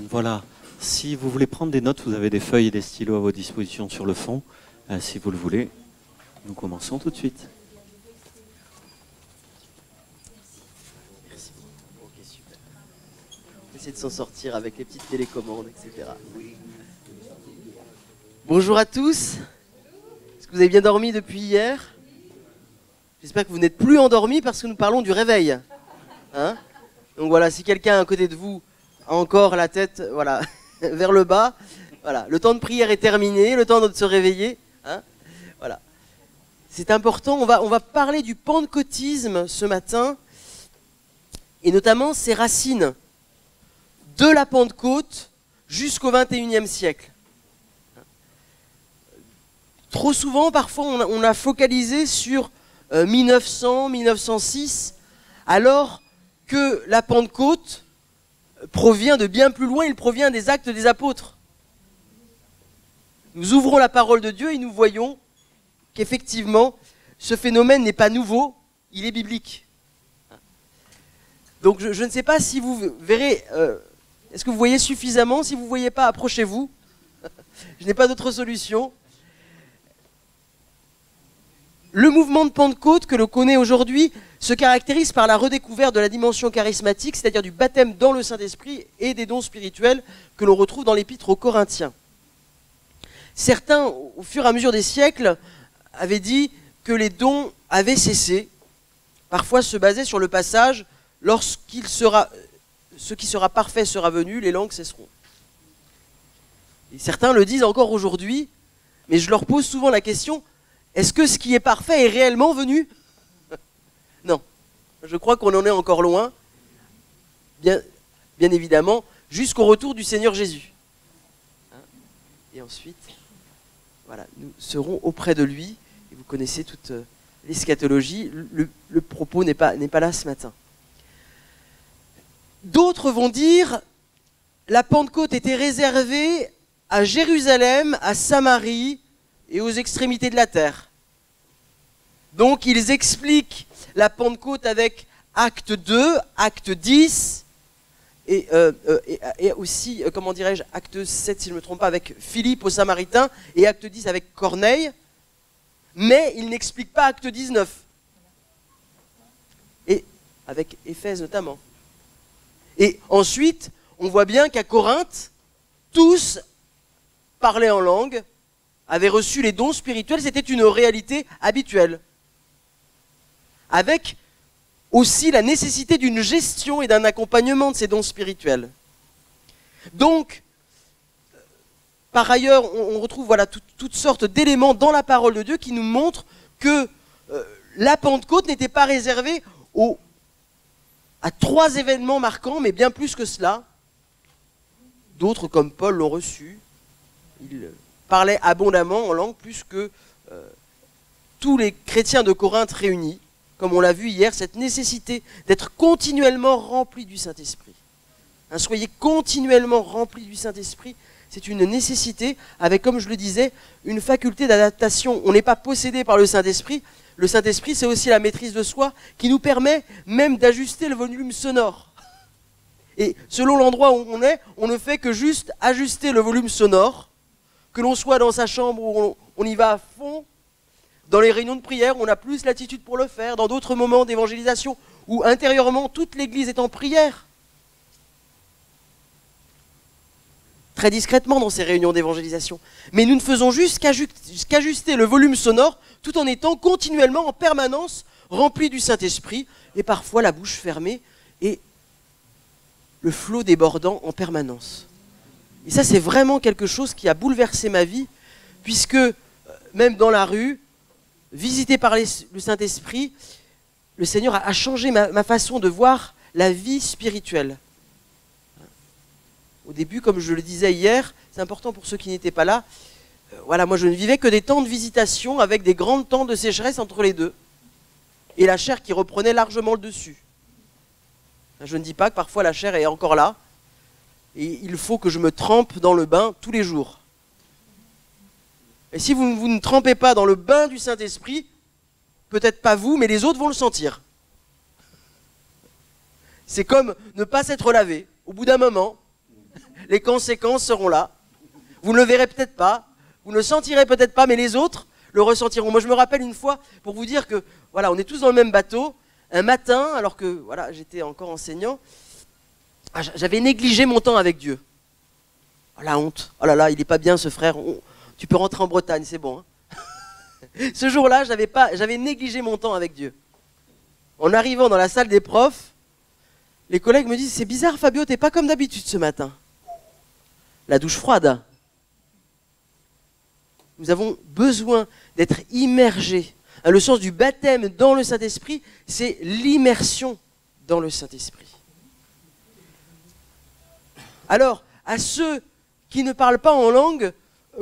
Amen. Voilà. Si vous voulez prendre des notes, vous avez des feuilles et des stylos à votre disposition sur le fond. Si vous le voulez, nous commençons tout de suite. Merci. Ok, super. On va essayer de s'en sortir avec les petites télécommandes, etc. Bonjour à tous. Est-ce que vous avez bien dormi depuis hier? J'espère que vous n'êtes plus endormis parce que nous parlons du réveil. Hein? Donc voilà, si quelqu'un à côté de vous a encore la tête voilà, vers le bas, voilà, le temps de prière est terminé, le temps de se réveiller. Hein? Voilà. C'est important, on va parler du pentecôtisme ce matin, et notamment ses racines, de la Pentecôte jusqu'au XXIe siècle. Trop souvent, parfois, on a focalisé sur 1900, 1906, alors que la Pentecôte provient de bien plus loin, il provient des Actes des Apôtres. Nous ouvrons la parole de Dieu et nous voyons qu'effectivement, ce phénomène n'est pas nouveau, il est biblique. Donc je ne sais pas si vous verrez, est-ce que vous voyez suffisamment? Si vous ne voyez pas, approchez-vous. Je n'ai pas d'autre solution. Le mouvement de Pentecôte que l'on connaît aujourd'hui se caractérise par la redécouverte de la dimension charismatique, c'est-à-dire du baptême dans le Saint-Esprit et des dons spirituels que l'on retrouve dans l'Épître aux Corinthiens. Certains, au fur et à mesure des siècles, avaient dit que les dons avaient cessé, parfois se basaient sur le passage « ce qui sera parfait sera venu, les langues cesseront ». Et certains le disent encore aujourd'hui, mais je leur pose souvent la question « est-ce que ce qui est parfait est réellement venu ?» Non, je crois qu'on en est encore loin, bien évidemment, jusqu'au retour du Seigneur Jésus. Et ensuite, voilà, nous serons auprès de lui, et vous connaissez toute l'eschatologie, le propos n'est pas là ce matin. D'autres vont dire, la Pentecôte était réservée à Jérusalem, à Samarie, et aux extrémités de la terre. Donc ils expliquent la Pentecôte avec Acte 2, Acte 10, et aussi, comment dirais-je, Acte 7, si je ne me trompe pas, avec Philippe aux Samaritains, et Acte 10 avec Corneille, mais ils n'expliquent pas Acte 19, et avec Éphèse notamment. Et ensuite, on voit bien qu'à Corinthe, tous parlaient en langue, avaient reçu les dons spirituels, c'était une réalité habituelle. Avec aussi la nécessité d'une gestion et d'un accompagnement de ces dons spirituels. Donc, par ailleurs, on retrouve voilà, toutes sortes d'éléments dans la parole de Dieu qui nous montrent que la Pentecôte n'était pas réservée à 3 événements marquants, mais bien plus que cela. D'autres, comme Paul, l'ont reçu. Il parlait abondamment en langue plus que tous les chrétiens de Corinthe réunis, comme on l'a vu hier, cette nécessité d'être continuellement rempli du Saint-Esprit. Hein, soyez continuellement remplis du Saint-Esprit, c'est une nécessité avec, comme je le disais, une faculté d'adaptation. On n'est pas possédé par le Saint-Esprit. Le Saint-Esprit, c'est aussi la maîtrise de soi qui nous permet même d'ajuster le volume sonore. Et selon l'endroit où on est, on ne fait que juste ajuster le volume sonore. Que l'on soit dans sa chambre où on y va à fond, dans les réunions de prière, on a plus l'attitude pour le faire, dans d'autres moments d'évangélisation, où intérieurement, toute l'Église est en prière. Très discrètement dans ces réunions d'évangélisation. Mais nous ne faisons juste qu'ajuster le volume sonore, tout en étant continuellement, en permanence, remplis du Saint-Esprit, et parfois la bouche fermée, et le flot débordant en permanence. Et ça, c'est vraiment quelque chose qui a bouleversé ma vie, puisque même dans la rue, visité par le Saint-Esprit, le Seigneur a changé ma façon de voir la vie spirituelle. Au début, comme je le disais hier, c'est important pour ceux qui n'étaient pas là, voilà, moi je ne vivais que des temps de visitation avec des grands temps de sécheresse entre les deux, et la chair qui reprenait largement le dessus. Je ne dis pas que parfois la chair est encore là, et il faut que je me trempe dans le bain tous les jours. Et si vous ne trempez pas dans le bain du Saint-Esprit, peut-être pas vous, mais les autres vont le sentir. C'est comme ne pas s'être lavé. Au bout d'un moment, les conséquences seront là. Vous ne le verrez peut-être pas, vous ne le sentirez peut-être pas, mais les autres le ressentiront. Moi, je me rappelle une fois, pour vous dire que, voilà, on est tous dans le même bateau, un matin, alors que, voilà, j'étais encore enseignant, j'avais négligé mon temps avec Dieu. Oh, la honte. Oh là là, il n'est pas bien ce frère. Tu peux rentrer en Bretagne, c'est bon. Hein. Ce jour-là, j'avais négligé mon temps avec Dieu. En arrivant dans la salle des profs, les collègues me disent, c'est bizarre Fabio, t'es pas comme d'habitude ce matin. La douche froide. Nous avons besoin d'être immergés. Le sens du baptême dans le Saint-Esprit, c'est l'immersion dans le Saint-Esprit. Alors, à ceux qui ne parlent pas en langue,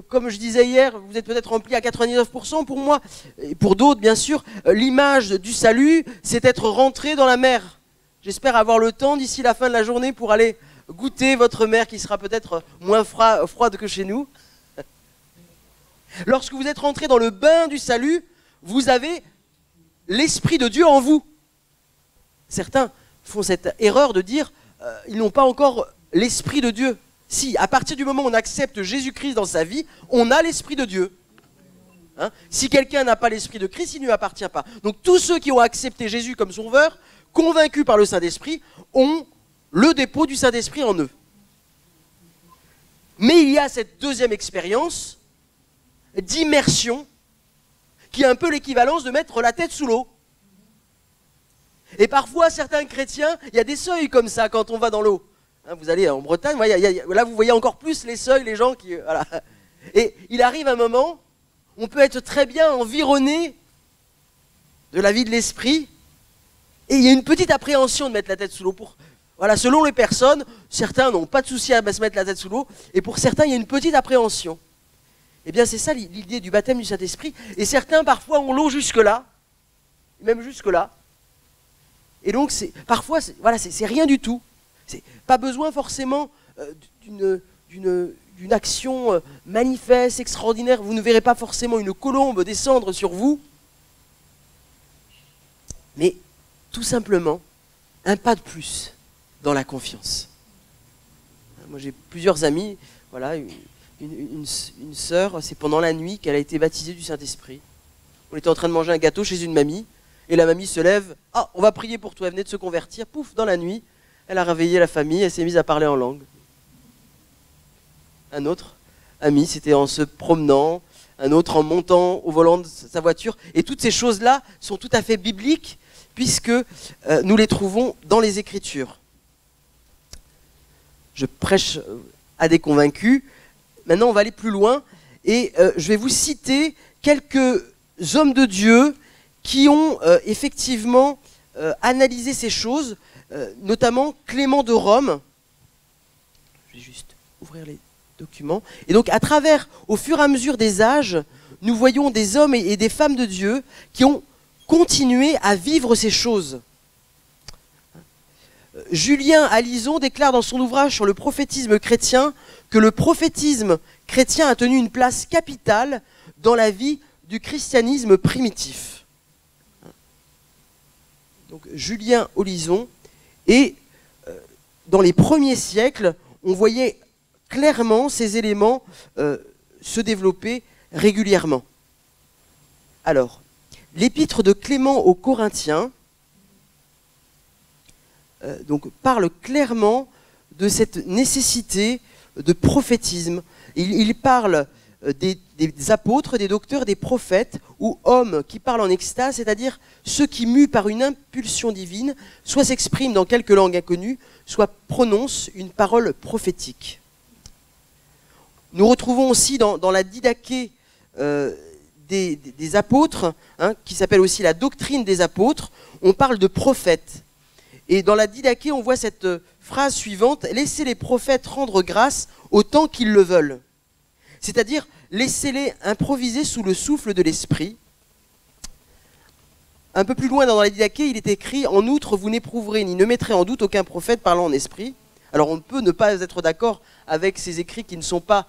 comme je disais hier, vous êtes peut-être remplis à 99%. Pour moi, et pour d'autres bien sûr, l'image du salut, c'est être rentré dans la mer. J'espère avoir le temps d'ici la fin de la journée pour aller goûter votre mer qui sera peut-être moins froide que chez nous. Lorsque vous êtes rentré dans le bain du salut, vous avez l'Esprit de Dieu en vous. Certains font cette erreur de dire ils n'ont pas encore l'Esprit de Dieu. Si, à partir du moment où on accepte Jésus-Christ dans sa vie, on a l'Esprit de Dieu. Hein? Si quelqu'un n'a pas l'Esprit de Christ, il ne lui appartient pas. Donc tous ceux qui ont accepté Jésus comme sauveur, convaincus par le Saint-Esprit, ont le dépôt du Saint-Esprit en eux. Mais il y a cette deuxième expérience d'immersion qui est un peu l'équivalence de mettre la tête sous l'eau. Et parfois, certains chrétiens, il y a des seuils comme ça quand on va dans l'eau. Hein, vous allez en Bretagne, là vous voyez encore plus les seuils, les gens qui... Voilà. Et il arrive un moment, on peut être très bien environné de la vie de l'esprit, et il y a une petite appréhension de mettre la tête sous l'eau. Voilà, selon les personnes, certains n'ont pas de souci à se mettre la tête sous l'eau, et pour certains, il y a une petite appréhension. Eh bien, c'est ça l'idée du baptême du Saint-Esprit. Et certains, parfois, ont l'eau jusque-là, même jusque-là. Et donc, parfois, c'est rien du tout. C'est pas besoin forcément d'une action manifeste, extraordinaire. Vous ne verrez pas forcément une colombe descendre sur vous. Mais tout simplement, un pas de plus dans la confiance. Moi, j'ai plusieurs amis, voilà, une sœur, c'est pendant la nuit qu'elle a été baptisée du Saint-Esprit. On était en train de manger un gâteau chez une mamie, et la mamie se lève, « Ah, on va prier pour toi, elle venait de se convertir. » Pouf, dans la nuit, elle a réveillé la famille, elle s'est mise à parler en langue. Un autre ami, c'était en se promenant, un autre en montant au volant de sa voiture. Et toutes ces choses-là sont tout à fait bibliques, puisque nous les trouvons dans les Écritures. Je prêche à des convaincus. Maintenant, on va aller plus loin, et je vais vous citer quelques hommes de Dieu qui ont effectivement analysé ces choses, notamment Clément de Rome. Je vais juste ouvrir les documents. Et donc, à travers, au fur et à mesure des âges, nous voyons des hommes et des femmes de Dieu qui ont continué à vivre ces choses. Julien Alison déclare dans son ouvrage sur le prophétisme chrétien que le prophétisme chrétien a tenu une place capitale dans la vie du christianisme primitif. Donc Julien Alison, et dans les premiers siècles, on voyait clairement ces éléments se développer régulièrement. Alors, l'épître de Clément aux Corinthiens donc, parle clairement de cette nécessité de prophétisme. Il parle des apôtres, des docteurs, des prophètes, ou hommes qui parlent en extase, c'est-à-dire ceux qui, mus par une impulsion divine, soit s'expriment dans quelque langue inconnue, soit prononcent une parole prophétique. Nous retrouvons aussi dans la Didaché des apôtres, hein, qui s'appelle aussi la doctrine des apôtres, on parle de prophètes. Et dans la Didaché, on voit cette phrase suivante, « Laissez les prophètes rendre grâce autant qu'ils le veulent ». C'est-à-dire, laissez-les improviser sous le souffle de l'esprit. Un peu plus loin dans la Didaché, il est écrit « En outre, vous n'éprouverez ni ne mettrez en doute aucun prophète parlant en esprit ». Alors on peut ne pas être d'accord avec ces écrits qui ne sont pas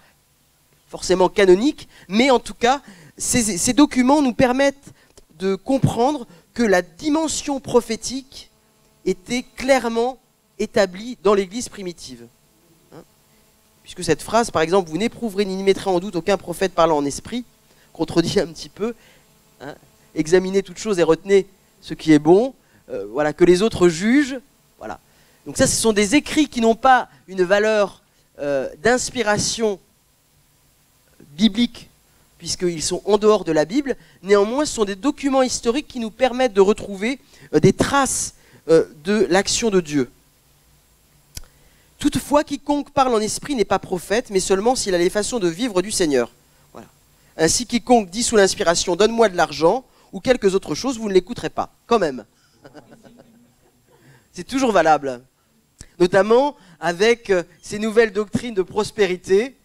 forcément canoniques, mais en tout cas, ces documents nous permettent de comprendre que la dimension prophétique était clairement établie dans l'Église primitive. puisque cette phrase, par exemple, vous n'éprouverez ni ne mettrez en doute aucun prophète parlant en esprit, contredit un petit peu, hein, examinez toutes choses et retenez ce qui est bon, voilà, que les autres jugent, voilà. Donc ça, ce sont des écrits qui n'ont pas une valeur d'inspiration biblique, puisqu'ils sont en dehors de la Bible. Néanmoins, ce sont des documents historiques qui nous permettent de retrouver des traces de l'action de Dieu. Toutefois, quiconque parle en esprit n'est pas prophète, mais seulement s'il a les façons de vivre du Seigneur. Voilà. Ainsi, quiconque dit sous l'inspiration « Donne-moi de l'argent » ou quelques autres choses, vous ne l'écouterez pas, quand même. C'est toujours valable. Notamment avec ces nouvelles doctrines de prospérité.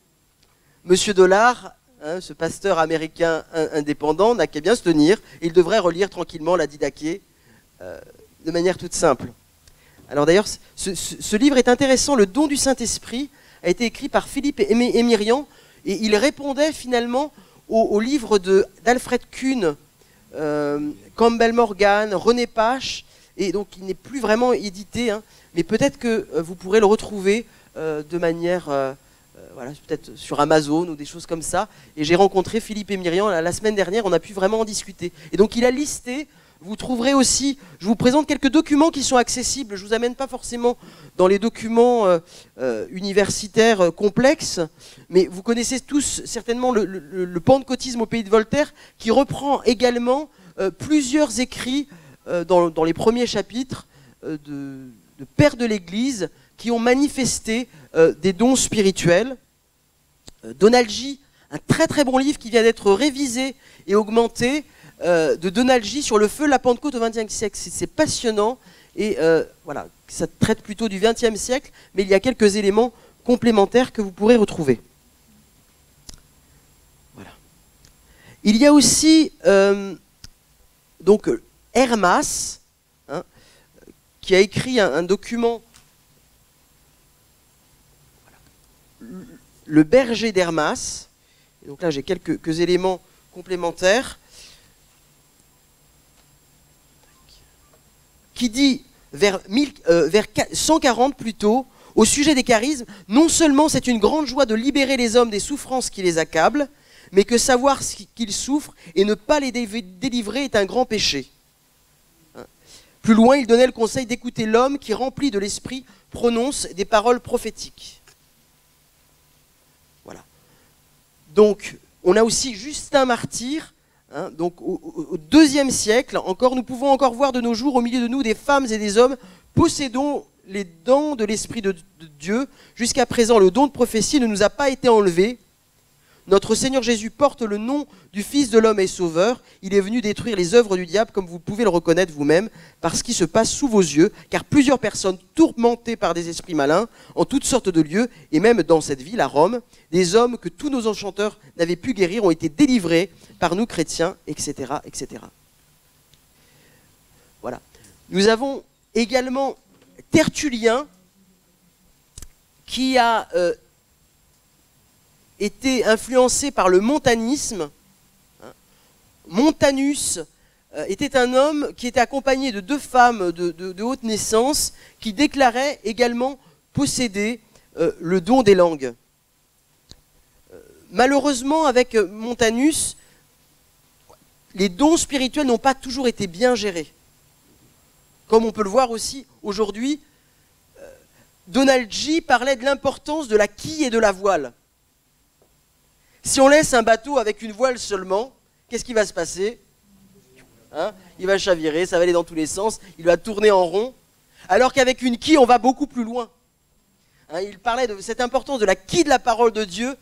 Monsieur Dollar, hein, ce pasteur américain indépendant, n'a qu'à bien se tenir. Il devrait relire tranquillement la Didaché de manière toute simple. Alors d'ailleurs, ce livre est intéressant. Le don du Saint-Esprit a été écrit par Philippe Émirian, et il répondait finalement au livre d'Alfred Kuhn, Campbell Morgan, René Pache, et donc il n'est plus vraiment édité, hein, mais peut-être que vous pourrez le retrouver de manière, voilà, peut-être sur Amazon ou des choses comme ça. Et j'ai rencontré Philippe Émirian la semaine dernière, on a pu vraiment en discuter. Et donc il a listé, vous trouverez aussi, je vous présente quelques documents qui sont accessibles, je ne vous amène pas forcément dans les documents universitaires complexes, mais vous connaissez tous certainement le pentecôtisme au pays de Voltaire, qui reprend également plusieurs écrits dans les premiers chapitres de pères de l'Église qui ont manifesté des dons spirituels. Donald J, un très très bon livre qui vient d'être révisé et augmenté, de Donald J sur le feu de la Pentecôte au XXe siècle. C'est passionnant, et voilà, ça traite plutôt du XXe siècle, mais il y a quelques éléments complémentaires que vous pourrez retrouver. Voilà. Il y a aussi donc Hermas, hein, qui a écrit un document, voilà, le berger d'Hermas. Et donc là, j'ai quelques éléments complémentaires, qui dit vers 140 plutôt, au sujet des charismes, non seulement c'est une grande joie de libérer les hommes des souffrances qui les accablent, mais que savoir qu'ils souffrent et ne pas les délivrer est un grand péché. Plus loin, il donnait le conseil d'écouter l'homme qui, rempli de l'esprit, prononce des paroles prophétiques. Voilà. Donc, on a aussi Justin Martyr, hein, donc au IIe siècle, encore, nous pouvons encore voir de nos jours au milieu de nous des femmes et des hommes possédant les dons de l'Esprit de Dieu. Jusqu'à présent, le don de prophétie ne nous a pas été enlevé. Notre Seigneur Jésus porte le nom du Fils de l'homme et Sauveur. Il est venu détruire les œuvres du diable, comme vous pouvez le reconnaître vous-même, par ce qui se passe sous vos yeux, car plusieurs personnes tourmentées par des esprits malins, en toutes sortes de lieux, et même dans cette ville, à Rome, des hommes que tous nos enchanteurs n'avaient pu guérir ont été délivrés par nous chrétiens, etc., etc. Voilà. Nous avons également Tertullien, qui a été influencé par le montanisme. Montanus était un homme qui était accompagné de 2 femmes de haute naissance qui déclaraient également posséder le don des langues. Malheureusement, avec Montanus, les dons spirituels n'ont pas toujours été bien gérés. Comme on peut le voir aussi aujourd'hui, Donald J parlait de l'importance de la quille et de la voile. Si on laisse un bateau avec une voile seulement, qu'est-ce qui va se passer, hein? Il va chavirer, ça va aller dans tous les sens, il va tourner en rond. Alors qu'avec une quille, on va beaucoup plus loin. Hein, il parlait de cette importance de la quille de la parole de Dieu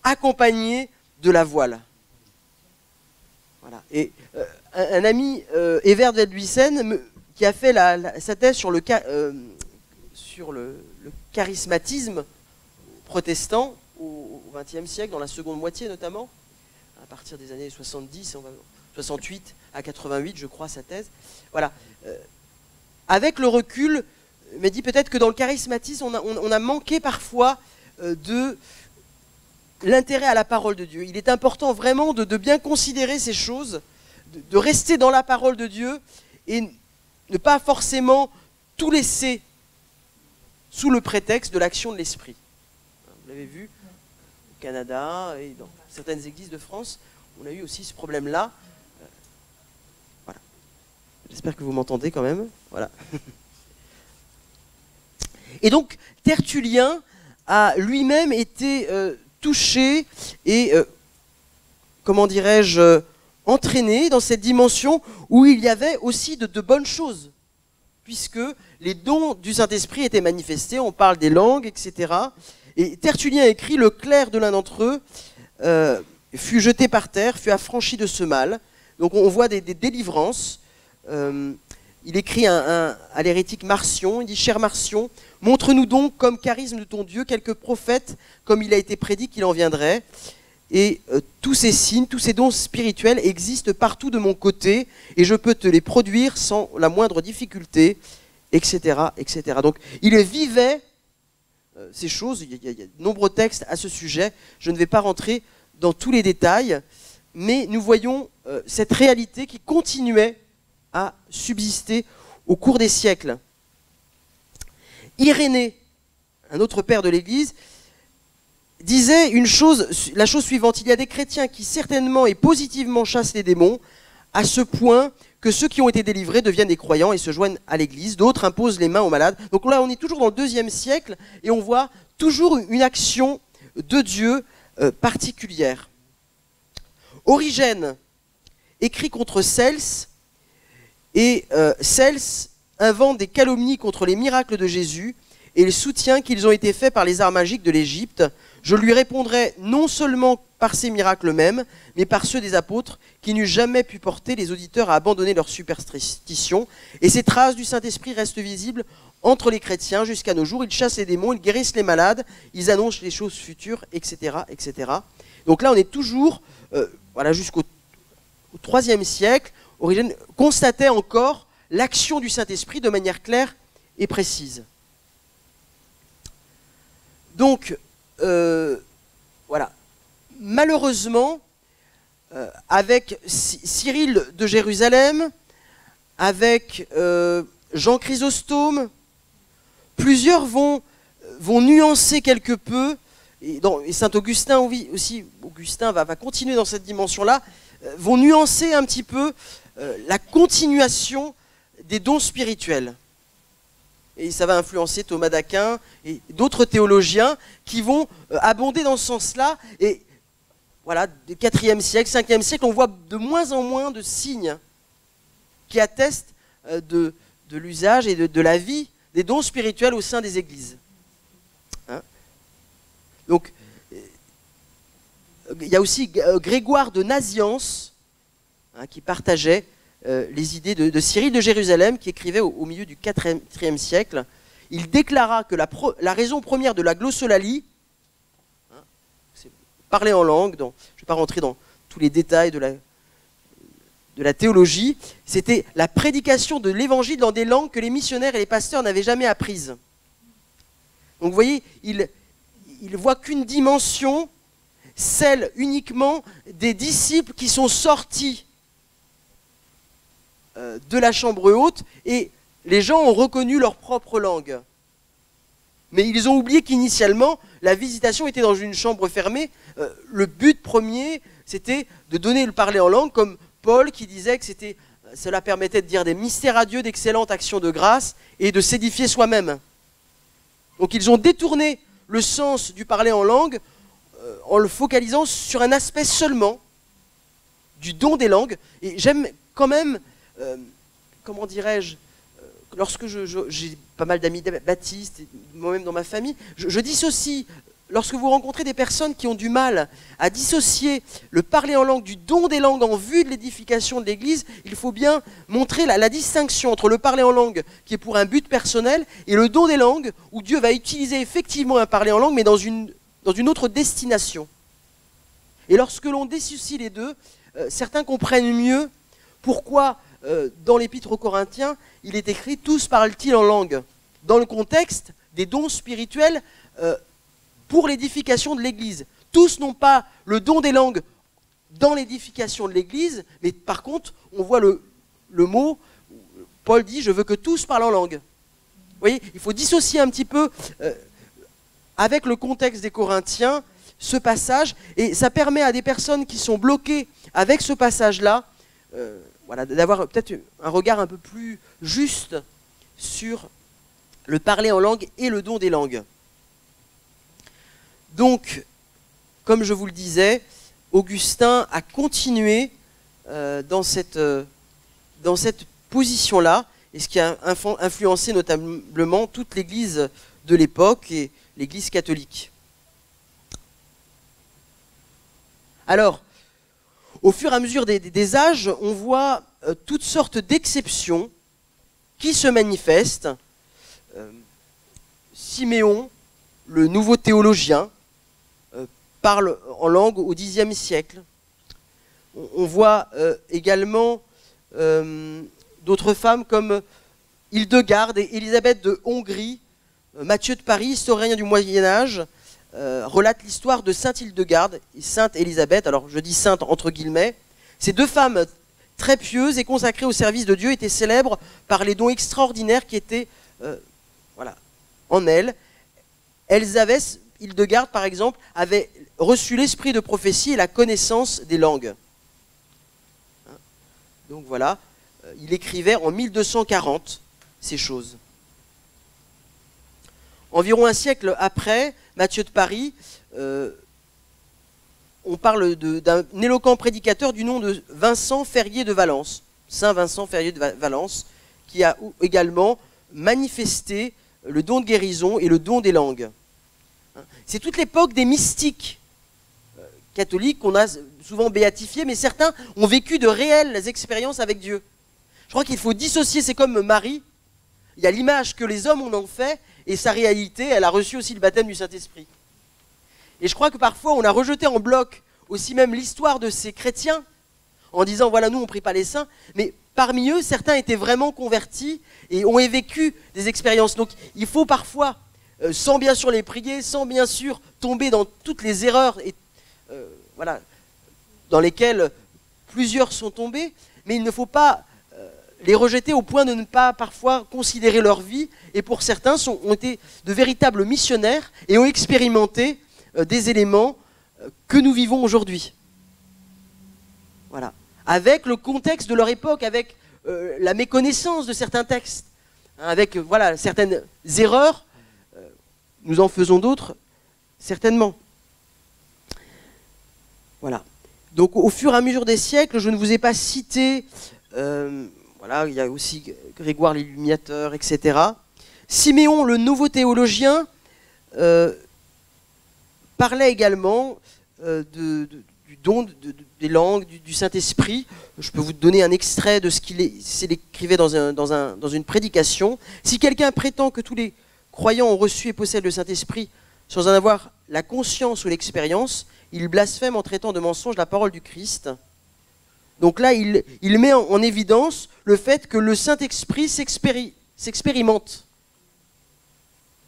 accompagnée de la voile. Voilà. Et un ami, Evert Vedbuisen, qui a fait sa thèse sur le charismatisme protestant au XXe siècle, dans la seconde moitié notamment, à partir des années 70, 68 à 88, je crois, sa thèse. Voilà. Avec le recul, il m'a dit peut-être que dans le charismatisme, on a manqué parfois de l'intérêt à la parole de Dieu. Il est important vraiment de bien considérer ces choses, de rester dans la parole de Dieu et ne pas forcément tout laisser sous le prétexte de l'action de l'esprit. vous l'avez vu, au Canada et dans certaines églises de France, on a eu aussi ce problème-là. Voilà. J'espère que vous m'entendez quand même. Voilà. Et donc, Tertullien a lui-même été touché et, comment dirais-je, entraîné dans cette dimension où il y avait aussi de bonnes choses, puisque les dons du Saint-Esprit étaient manifestés, on parle des langues, etc. Et Tertullien écrit « Le clerc de l'un d'entre eux fut jeté par terre, fut affranchi de ce mal ». Donc on voit des délivrances. Il écrit à l'hérétique Marcion, il dit « Cher Marcion, montre-nous donc comme charisme de ton Dieu quelques prophètes comme il a été prédit qu'il en viendrait. Et tous ces signes, tous ces dons spirituels existent partout de mon côté et je peux te les produire sans la moindre difficulté, etc. etc. » Donc il vivait ces choses, il y a de nombreux textes à ce sujet, je ne vais pas rentrer dans tous les détails, mais nous voyons cette réalité qui continuait à subsister au cours des siècles. Irénée, un autre père de l'Église, disait la chose suivante: il y a des chrétiens qui certainement et positivement chassent les démons, à ce point que ceux qui ont été délivrés deviennent des croyants et se joignent à l'Église, d'autres imposent les mains aux malades. Donc là, on est toujours dans le 2e siècle et on voit toujours une action de Dieu particulière. Origène écrit contre Cels, et Cels invente des calomnies contre les miracles de Jésus, et il soutient qu'ils ont été faits par les arts magiques de l'Égypte. Je lui répondrai non seulement par ces miracles mêmes, mais par ceux des apôtres, qui n'eût jamais pu porter les auditeurs à abandonner leur superstition. Et ces traces du Saint-Esprit restent visibles entre les chrétiens jusqu'à nos jours. Ils chassent les démons, ils guérissent les malades, ils annoncent les choses futures, etc. etc. Donc là, on est toujours, voilà, jusqu'au 3e siècle, Origène constatait encore l'action du Saint-Esprit de manière claire et précise. Donc, voilà. Malheureusement, avec Cyril de Jérusalem, avec Jean Chrysostome, plusieurs vont nuancer quelque peu, et Saint Augustin aussi, Augustin va continuer dans cette dimension-là, vont nuancer un petit peu la continuation des dons spirituels. Et ça va influencer Thomas d'Aquin et d'autres théologiens qui vont abonder dans ce sens-là. Et voilà, du 4e siècle, 5e siècle, on voit de moins en moins de signes qui attestent de l'usage et de la vie des dons spirituels au sein des églises. Hein? Donc, il y a aussi Grégoire de Naziance, hein, qui partageait les idées de Cyril de Jérusalem, qui écrivait au milieu du 4e siècle. Il déclara que la raison première de la glossolalie, hein, c'est parler en langue, je ne vais pas rentrer dans tous les détails de la théologie, c'était la prédication de l'évangile dans des langues que les missionnaires et les pasteurs n'avaient jamais apprises. Donc vous voyez, il voit qu'une dimension, celle uniquement des disciples qui sont sortis de la chambre haute, et les gens ont reconnu leur propre langue. Mais ils ont oublié qu'initialement, la visitation était dans une chambre fermée. Le but premier, c'était de donner le parler en langue, comme Paul qui disait que cela permettait de dire des mystères à Dieu, d'excellentes actions de grâce, et de s'édifier soi-même. Donc ils ont détourné le sens du parler en langue en le focalisant sur un aspect seulement du don des langues. Et j'aime quand même... comment dirais-je, lorsque j'ai pas mal d'amis baptistes, moi-même dans ma famille, je dissocie, lorsque vous rencontrez des personnes qui ont du mal à dissocier le parler en langue du don des langues en vue de l'édification de l'Église, il faut bien montrer la distinction entre le parler en langue qui est pour un but personnel et le don des langues où Dieu va utiliser effectivement un parler en langue mais dans une autre destination. Et lorsque l'on dissocie les deux, certains comprennent mieux pourquoi dans l'Épître aux Corinthiens, il est écrit « Tous parlent-ils en langue ?» dans le contexte des dons spirituels pour l'édification de l'Église. Tous n'ont pas le don des langues dans l'édification de l'Église, mais par contre, on voit le mot, Paul dit « Je veux que tous parlent en langue ». Vous voyez, il faut dissocier un petit peu avec le contexte des Corinthiens, ce passage, et ça permet à des personnes qui sont bloquées avec ce passage-là, voilà, d'avoir peut-être un regard un peu plus juste sur le parler en langue et le don des langues. Donc, comme je vous le disais, Augustin a continué dans cette position-là, et ce qui a influencé notablement toute l'Église de l'époque et l'Église catholique. Alors, au fur et à mesure des âges, on voit toutes sortes d'exceptions qui se manifestent. Siméon, le nouveau théologien, parle en langue au Xe siècle. On voit également d'autres femmes comme Hildegarde et Élisabeth de Hongrie. Matthieu de Paris, historien du Moyen-Âge, relate l'histoire de Sainte Hildegarde et Sainte Élisabeth. Alors je dis sainte entre guillemets. Ces deux femmes très pieuses et consacrées au service de Dieu étaient célèbres par les dons extraordinaires qui étaient voilà, en elles. Hildegarde par exemple, avait reçu l'esprit de prophétie et la connaissance des langues. Donc voilà, il écrivait en 1240 ces choses. Environ un siècle après, Matthieu de Paris, on parle d'un éloquent prédicateur du nom de Vincent Ferrier de Valence, Saint Vincent Ferrier de Valence, qui a également manifesté le don de guérison et le don des langues. C'est toute l'époque des mystiques catholiques qu'on a souvent béatifiés, mais certains ont vécu de réelles expériences avec Dieu. Je crois qu'il faut dissocier, c'est comme Marie, il y a l'image que les hommes en ont fait, et sa réalité, elle a reçu aussi le baptême du Saint-Esprit. Et je crois que parfois, on a rejeté en bloc aussi même l'histoire de ces chrétiens, en disant, voilà, nous, on ne prie pas les saints, mais parmi eux, certains étaient vraiment convertis et ont vécu des expériences. Donc, il faut parfois, sans bien sûr les prier, sans bien sûr tomber dans toutes les erreurs et, voilà, dans lesquelles plusieurs sont tombés, mais il ne faut pas les rejeter au point de ne pas parfois considérer leur vie, et pour certains ont été de véritables missionnaires et ont expérimenté des éléments que nous vivons aujourd'hui. Voilà. Avec le contexte de leur époque, avec la méconnaissance de certains textes, hein, avec voilà, certaines erreurs, nous en faisons d'autres, certainement. Voilà. Donc au fur et à mesure des siècles, je ne vous ai pas cité... voilà, il y a aussi Grégoire l'Illuminateur, etc. Siméon, le nouveau théologien, parlait également du don des langues, du Saint-Esprit. Je peux vous donner un extrait de ce qu'il écrivait dans une prédication. Si quelqu'un prétend que tous les croyants ont reçu et possèdent le Saint-Esprit sans en avoir la conscience ou l'expérience, il blasphème en traitant de mensonge la parole du Christ. Donc là, il met en évidence le fait que le Saint-Esprit s'expérimente.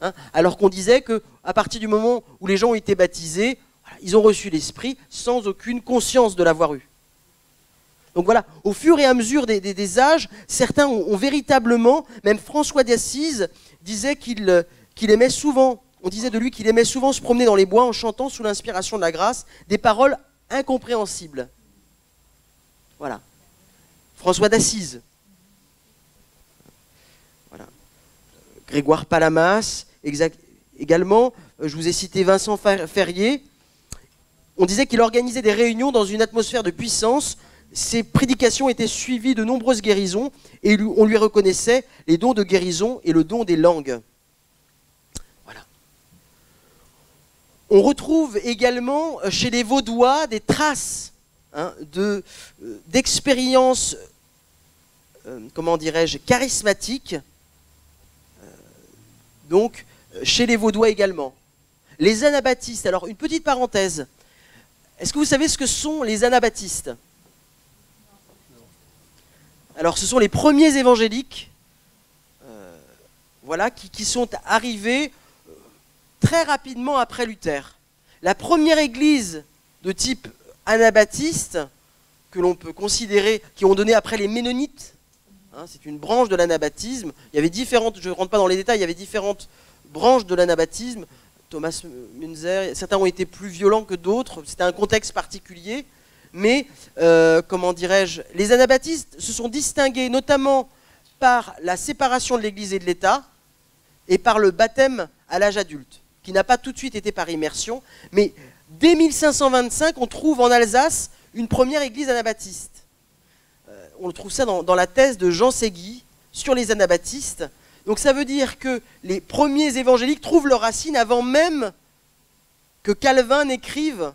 Hein, alors qu'on disait qu'à partir du moment où les gens ont été baptisés, voilà, ils ont reçu l'Esprit sans aucune conscience de l'avoir eu. Donc voilà, au fur et à mesure des âges, certains ont véritablement, même François d'Assise disait qu'il aimait souvent, on disait de lui qu'il aimait souvent se promener dans les bois en chantant sous l'inspiration de la grâce des paroles incompréhensibles. Voilà. François d'Assise. Voilà. Grégoire Palamas, également. Je vous ai cité Vincent Ferrier. On disait qu'il organisait des réunions dans une atmosphère de puissance. Ses prédications étaient suivies de nombreuses guérisons et on lui reconnaissait les dons de guérison et le don des langues. Voilà. On retrouve également chez les Vaudois des traces d'expériences, comment dirais-je, charismatiques, donc chez les Vaudois également. Les anabaptistes, alors une petite parenthèse, est-ce que vous savez ce que sont les anabaptistes? Alors ce sont les premiers évangéliques voilà, qui sont arrivés très rapidement après Luther. La première église de type anabaptiste, que l'on peut considérer, qui ont donné après les Ménonites, hein, c'est une branche de l'anabaptisme. Il y avait différentes, je ne rentre pas dans les détails, il y avait différentes branches de l'anabaptisme, Thomas Müntzer, certains ont été plus violents que d'autres, c'était un contexte particulier, mais, comment dirais-je, les anabaptistes se sont distingués notamment par la séparation de l'Église et de l'État, et par le baptême à l'âge adulte, qui n'a pas tout de suite été par immersion, mais dès 1525, on trouve en Alsace une première église anabaptiste. On trouve ça dans la thèse de Jean Ségui sur les anabaptistes. Donc ça veut dire que les premiers évangéliques trouvent leurs racines avant même que Calvin n'écrive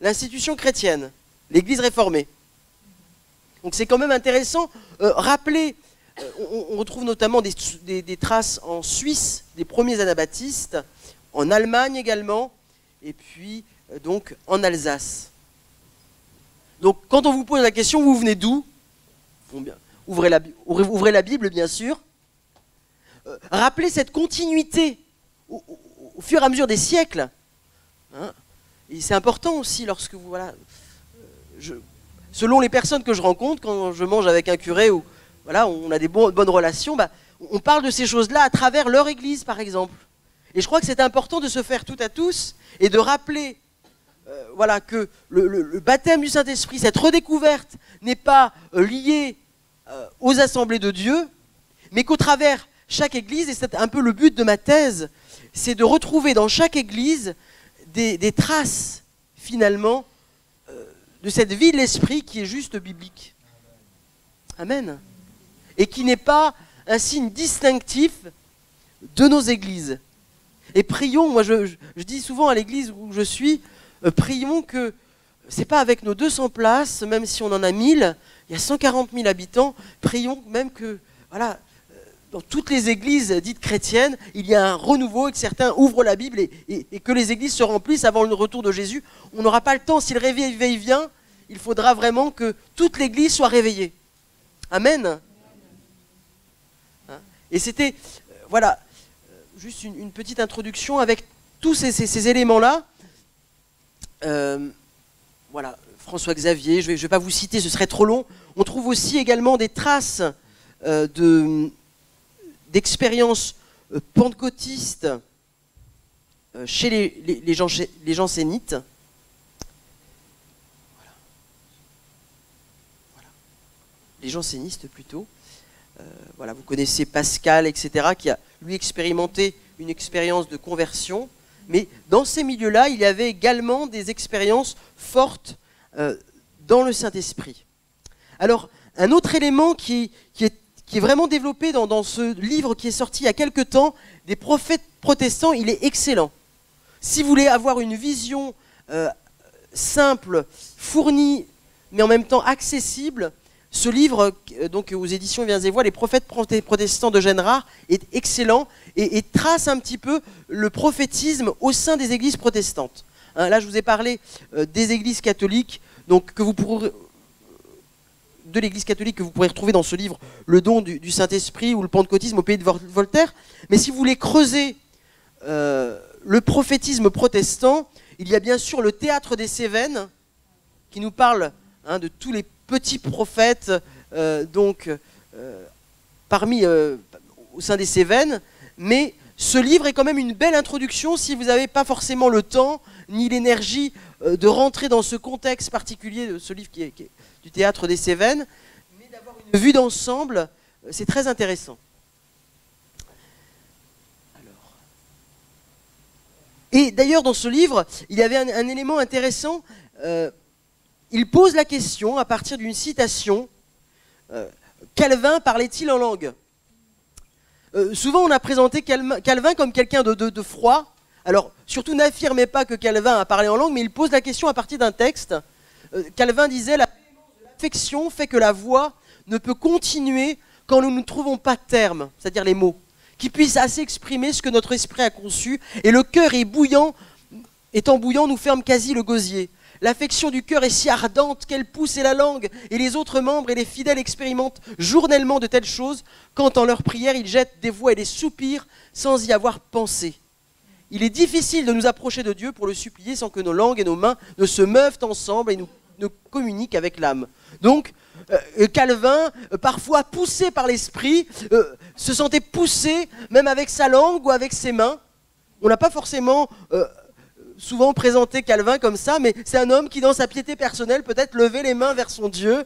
l'institution chrétienne, l'église réformée. Donc c'est quand même intéressant. Rappeler, on retrouve notamment des traces en Suisse des premiers anabaptistes, en Allemagne également, et puis donc en Alsace. Donc quand on vous pose la question, vous venez d'où? Ouvrez la Bible, bien sûr. Rappelez cette continuité au fur et à mesure des siècles. Hein, et c'est important aussi lorsque vous... Voilà, selon les personnes que je rencontre, quand je mange avec un curé, ou voilà, on a des bonnes relations, bah, on parle de ces choses-là à travers leur église, par exemple. Et je crois que c'est important de se faire tout à tous et de rappeler voilà, que le baptême du Saint-Esprit, cette redécouverte, n'est pas liée aux assemblées de Dieu, mais qu'au travers chaque église, et c'est un peu le but de ma thèse, c'est de retrouver dans chaque église des traces, finalement, de cette vie de l'esprit qui est juste biblique. Amen. Et qui n'est pas un signe distinctif de nos églises. Et prions, moi je dis souvent à l'église où je suis, prions que, c'est pas avec nos 200 places, même si on en a 1000, il y a 140 000 habitants, prions même que, voilà, dans toutes les églises dites chrétiennes, il y a un renouveau et que certains ouvrent la Bible et que les églises se remplissent avant le retour de Jésus. On n'aura pas le temps, si le réveil vient, il faudra vraiment que toute l'église soit réveillée. Amen. Hein? Et c'était, voilà, juste une petite introduction avec tous ces éléments-là. Voilà, François Xavier, je vais pas vous citer, ce serait trop long. On trouve aussi également des traces d'expériences pentecôtistes chez les jansénites. Voilà. Les jansénistes plutôt. Voilà, vous connaissez Pascal, etc., qui a lui expérimenté une expérience de conversion. Mais dans ces milieux-là, il y avait également des expériences fortes dans le Saint-Esprit. Alors, un autre élément qui est vraiment développé dans ce livre qui est sorti il y a quelque temps, des prophètes protestants, il est excellent. Si vous voulez avoir une vision simple, fournie, mais en même temps accessible, ce livre, donc aux éditions Viens et Vois, les prophètes protestants de Genrard, est excellent et trace un petit peu le prophétisme au sein des églises protestantes. Hein, là, je vous ai parlé des églises catholiques, donc que vous pourrez... de l'Église catholique que vous pourrez retrouver dans ce livre, Le don du Saint-Esprit ou le pentecôtisme au pays de Voltaire. Mais si vous voulez creuser le prophétisme protestant, il y a bien sûr le Théâtre des Cévennes, qui nous parle de tous les petits prophètes parmi au sein des Cévennes. Mais ce livre est quand même une belle introduction si vous n'avez pas forcément le temps ni l'énergie de rentrer dans ce contexte particulier de ce livre qui est du Théâtre des Cévennes, mais d'avoir une vue d'ensemble, c'est très intéressant. Alors. Et d'ailleurs, dans ce livre, il y avait un élément intéressant. Il pose la question, à partir d'une citation, Calvin parlait-il en langue? Souvent, on a présenté Calvin comme quelqu'un de froid. Alors, surtout n'affirmez pas que Calvin a parlé en langue, mais il pose la question à partir d'un texte. Calvin disait « L'affection fait que la voix ne peut continuer quand nous ne trouvons pas de terme, c'est-à-dire les mots, qui puissent assez exprimer ce que notre esprit a conçu, et le cœur étant bouillant, nous ferme quasi le gosier. L'affection du cœur est si ardente qu'elle pousse et la langue, et les autres membres et les fidèles expérimentent journellement de telles choses, quand en leur prière ils jettent des voix et des soupirs sans y avoir pensé. Il est difficile de nous approcher de Dieu pour le supplier sans que nos langues et nos mains ne se meuvent ensemble et ne communiquent avec l'âme. » Donc, Calvin, parfois poussé par l'esprit, se sentait poussé, même avec sa langue ou avec ses mains, On n'a pas forcément souvent présenté Calvin comme ça, mais c'est un homme qui, dans sa piété personnelle, peut-être levait les mains vers son Dieu,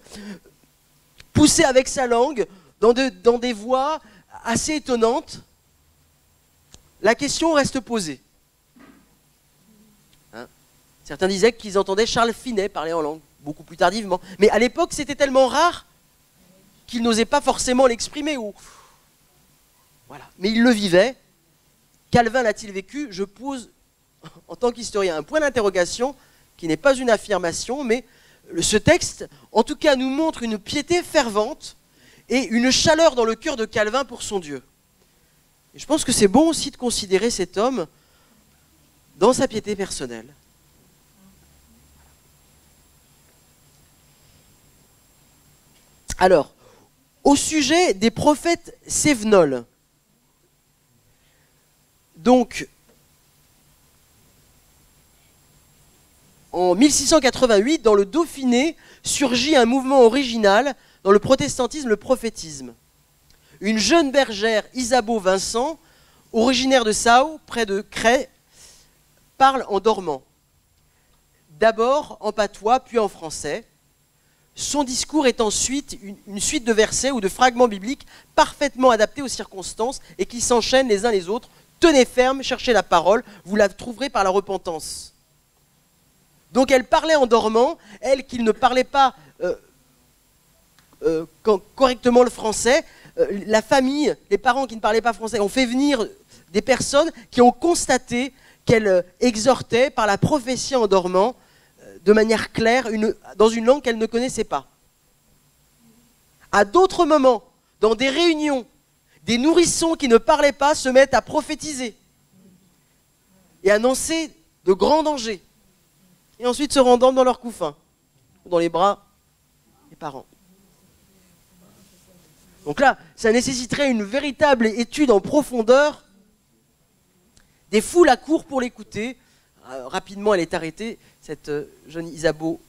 poussait avec sa langue dans des voix assez étonnantes. La question reste posée. Hein? Certains disaient qu'ils entendaient Charles Finet parler en langue, beaucoup plus tardivement. Mais à l'époque, c'était tellement rare qu'ils n'osaient pas forcément l'exprimer. Voilà. Mais il le vivait. Calvin l'a-t-il vécu? Je pose, en tant qu'historien, un point d'interrogation qui n'est pas une affirmation, mais ce texte, en tout cas, nous montre une piété fervente et une chaleur dans le cœur de Calvin pour son Dieu. Et je pense que c'est bon aussi de considérer cet homme dans sa piété personnelle. Alors, au sujet des prophètes cévenols, donc, en 1688, dans le Dauphiné, surgit un mouvement original dans le protestantisme, le prophétisme. Une jeune bergère, Isabeau Vincent, originaire de Sceaux, près de Crest, parle en dormant. D'abord en patois, puis en français. Son discours est ensuite une suite de versets ou de fragments bibliques parfaitement adaptés aux circonstances et qui s'enchaînent les uns les autres. Tenez ferme, cherchez la parole, vous la trouverez par la repentance. Donc elle parlait en dormant, elle qui ne parlait pas correctement le français, la famille, les parents qui ne parlaient pas français ont fait venir des personnes qui ont constaté qu'elle exhortait par la prophétie en dormant de manière claire dans une langue qu'elle ne connaissait pas. À d'autres moments, dans des réunions, des nourrissons qui ne parlaient pas se mettent à prophétiser et annoncer de grands dangers. Et ensuite se rendant dans leur couffin, dans les bras des parents. Donc là, ça nécessiterait une véritable étude en profondeur. Des foules accourent pour l'écouter. Rapidement, elle est arrêtée, cette jeune Isabeau,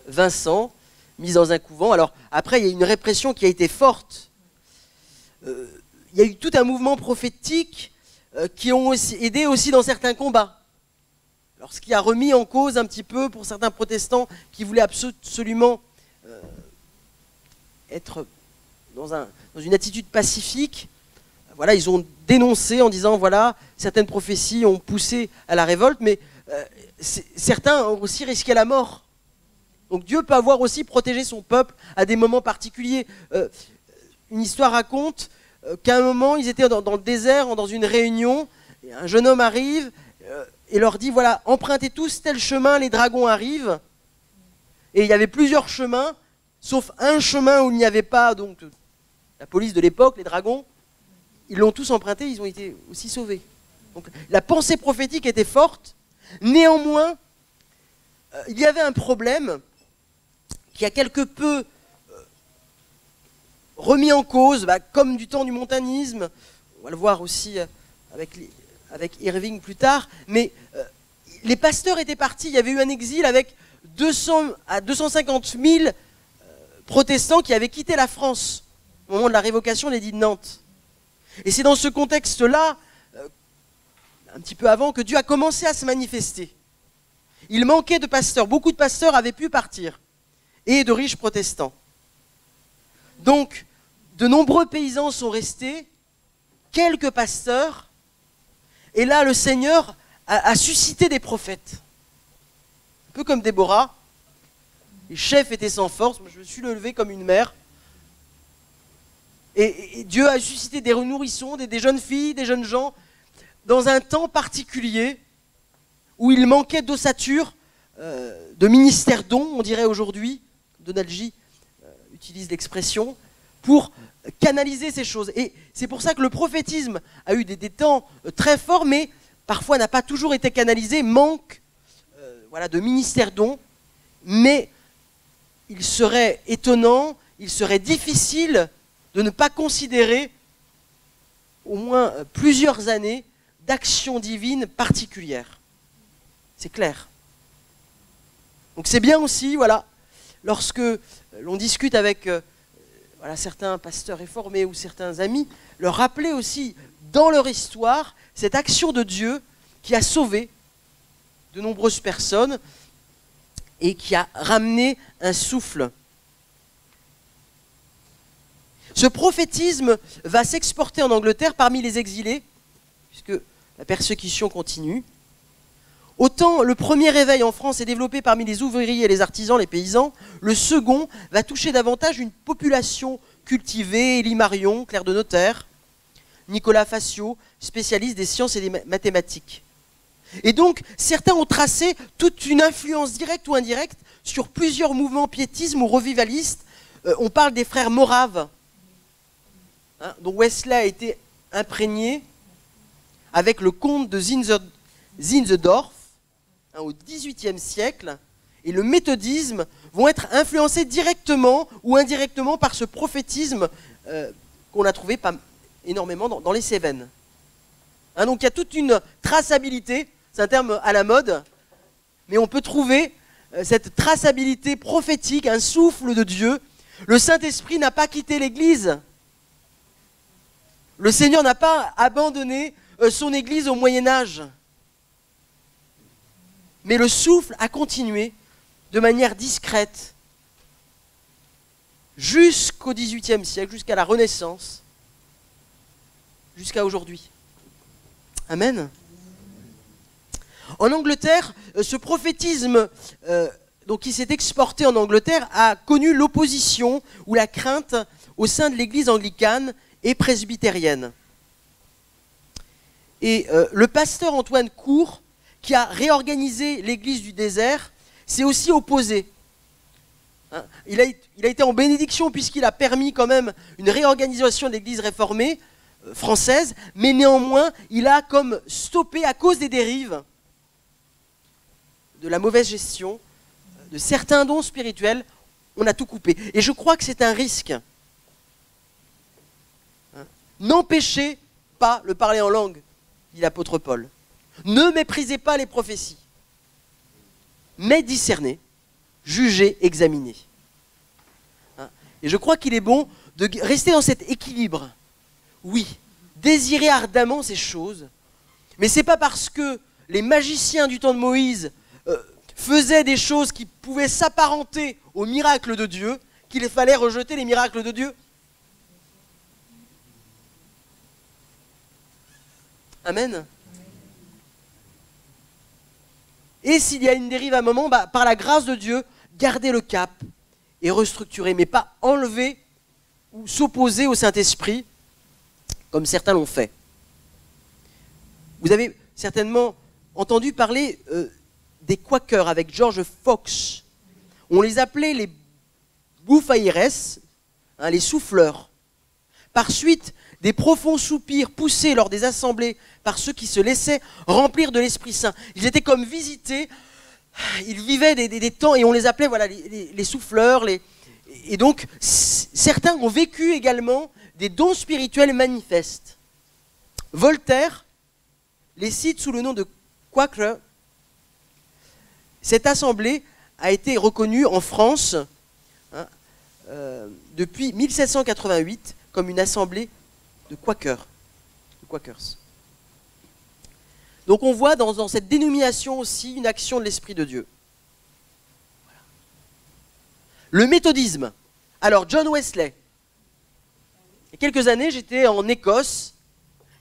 Vincent, mise dans un couvent. Alors après, il y a une répression qui a été forte. Il y a eu tout un mouvement prophétique qui ont aidé aussi dans certains combats. Alors, ce qui a remis en cause un petit peu pour certains protestants qui voulaient absolument être dans une attitude pacifique. Voilà, ils ont dénoncé en disant voilà, certaines prophéties ont poussé à la révolte, mais certains ont aussi risqué la mort. Donc Dieu peut avoir aussi protégé son peuple à des moments particuliers. Une histoire raconte qu'à un moment, ils étaient dans le désert, dans une réunion, et un jeune homme arrive et leur dit, voilà, empruntez tous tel chemin, les dragons arrivent. Et il y avait plusieurs chemins, sauf un chemin où il n'y avait pas, donc, la police de l'époque, les dragons. Ils l'ont tous emprunté, ils ont été aussi sauvés. Donc la pensée prophétique était forte. Néanmoins, il y avait un problème qui a quelque peu remis en cause, comme du temps du montanisme, on va le voir aussi avec Irving plus tard, mais les pasteurs étaient partis, il y avait eu un exil avec 200 à 250 000 protestants qui avaient quitté la France au moment de la révocation de l'édit de Nantes. Et c'est dans ce contexte-là, un petit peu avant, que Dieu a commencé à se manifester. Il manquait de pasteurs, beaucoup de pasteurs avaient pu partir, et de riches protestants. Donc, de nombreux paysans sont restés, quelques pasteurs, et là, le Seigneur a suscité des prophètes. Un peu comme Déborah, les chefs étaient sans force, moi je me suis levé comme une mère, et Dieu a suscité des nourrissons, des jeunes filles, des jeunes gens, dans un temps particulier, où il manquait d'ossature, de ministère don, on dirait aujourd'hui, Donald J. utilise l'expression, pour canaliser ces choses. Et c'est pour ça que le prophétisme a eu des temps très forts, mais parfois n'a pas toujours été canalisé, manque de ministère don, mais il serait étonnant, il serait difficile de ne pas considérer au moins plusieurs années d'action divine particulière. C'est clair. Donc c'est bien aussi, lorsque l'on discute avec certains pasteurs réformés ou certains amis, leur rappeler aussi dans leur histoire cette action de Dieu qui a sauvé de nombreuses personnes et qui a ramené un souffle. Ce prophétisme va s'exporter en Angleterre parmi les exilés, puisque la persécution continue. Autant le premier réveil en France est développé parmi les ouvriers, les artisans, les paysans, le second va toucher davantage une population cultivée, Élie Marion, clerc de notaire, Nicolas Facio, spécialiste des sciences et des mathématiques. Et donc, certains ont tracé toute une influence directe ou indirecte sur plusieurs mouvements piétisme ou revivalistes. On parle des frères Moraves, dont Wesley a été imprégné avec le comte de Zinzendorf au XVIIIe siècle, et le méthodisme vont être influencés directement ou indirectement par ce prophétisme qu'on a trouvé pas énormément dans les Cévennes. Donc il y a toute une traçabilité, c'est un terme à la mode, mais on peut trouver cette traçabilité prophétique, un souffle de Dieu. Le Saint-Esprit n'a pas quitté l'Église. Le Seigneur n'a pas abandonné son Église au Moyen-Âge. Mais le souffle a continué de manière discrète jusqu'au XVIIIe siècle, jusqu'à la Renaissance, jusqu'à aujourd'hui. Amen. En Angleterre, ce prophétisme donc, qui s'est exporté en Angleterre a connu l'opposition ou la crainte au sein de l'Église anglicane et presbytérienne. Et le pasteur Antoine Court, qui a réorganisé l'Église du désert, s'est aussi opposé. Il a été en bénédiction puisqu'il a permis quand même une réorganisation de l'Église réformée française, mais néanmoins, il a comme stoppé à cause des dérives, de la mauvaise gestion, de certains dons spirituels, on a tout coupé. Et je crois que c'est un risque. N'empêchez pas le parler en langue, dit l'apôtre Paul. Ne méprisez pas les prophéties, mais discernez, jugez, examinez. Et je crois qu'il est bon de rester dans cet équilibre. Oui, désirer ardemment ces choses, mais ce n'est pas parce que les magiciens du temps de Moïse faisaient des choses qui pouvaient s'apparenter aux miracles de Dieu qu'il fallait rejeter les miracles de Dieu. Amen. Et s'il y a une dérive à un moment, par la grâce de Dieu, gardez le cap et restructurer, mais pas enlever ou s'opposer au Saint-Esprit, comme certains l'ont fait. Vous avez certainement entendu parler des Quakers avec George Fox. On les appelait les bufaires, les souffleurs. Par suite des profonds soupirs poussés lors des assemblées par ceux qui se laissaient remplir de l'Esprit Saint. Ils étaient comme visités, ils vivaient des temps et on les appelait voilà, les souffleurs. Et donc, certains ont vécu également des dons spirituels manifestes. Voltaire les cite sous le nom de Quaker. Cette assemblée a été reconnue en France depuis 1788 comme une assemblée de Quakers. Donc on voit dans cette dénomination aussi une action de l'Esprit de Dieu. Voilà. Le méthodisme. Alors John Wesley. Il y a quelques années, j'étais en Écosse,